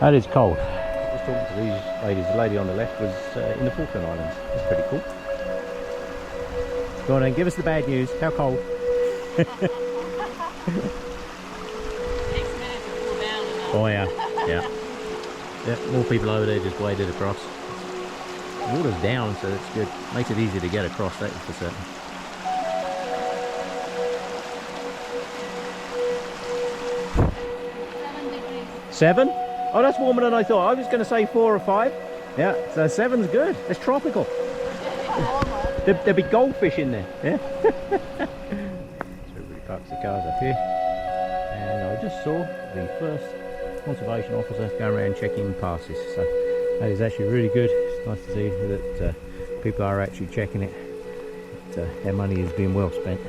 That is cold. Just talking to these ladies. The lady on the left was in the Falkland Islands. That's pretty cool. Go on then, give us the bad news. How cold? Oh yeah, yeah. Yep, more people over there just waded across. The water's down, so that's good. Makes it easy to get across, that is for certain. Seven? Oh, that's warmer than I thought. I was going to say 4 or 5. Yeah, so 7's good. It's tropical. There'll be goldfish in there. Yeah. So everybody parks the cars up here. And I just saw the first conservation officer going around checking passes. So that is actually really good. It's nice to see that people are actually checking it. That their money is being well spent.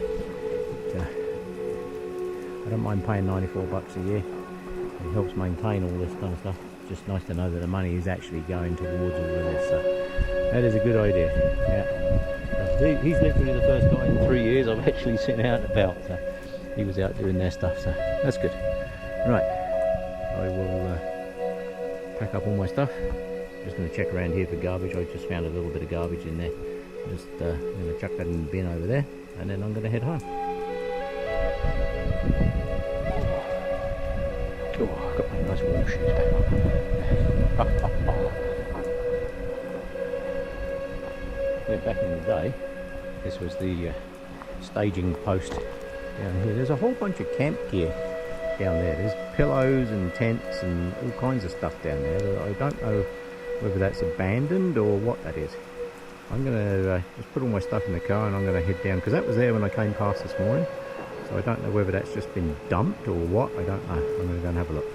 But, I don't mind paying 94 bucks a year. It helps maintain all this kind of stuff. It's just nice to know that the money is actually going towards all of this. So that is a good idea. Yeah. He's literally the first guy in 3 years I've actually seen out and about. So he was out doing their stuff. So that's good. Right. I will pack up all my stuff. Just going to check around here for garbage. I just found a little bit of garbage in there. Just going to chuck that in the bin over there, and then I'm going to head home. Oh, I've got my nice warm shoes back on. Yeah, back in the day, this was the staging post down here. There's a whole bunch of camp gear down there. There's pillows and tents and all kinds of stuff down there. I don't know whether that's abandoned or what that is. I'm going to just put all my stuff in the car and I'm going to head down, because that was there when I came past this morning. So I don't know whether that's just been dumped or what. I don't know. I'm going to go and have a look.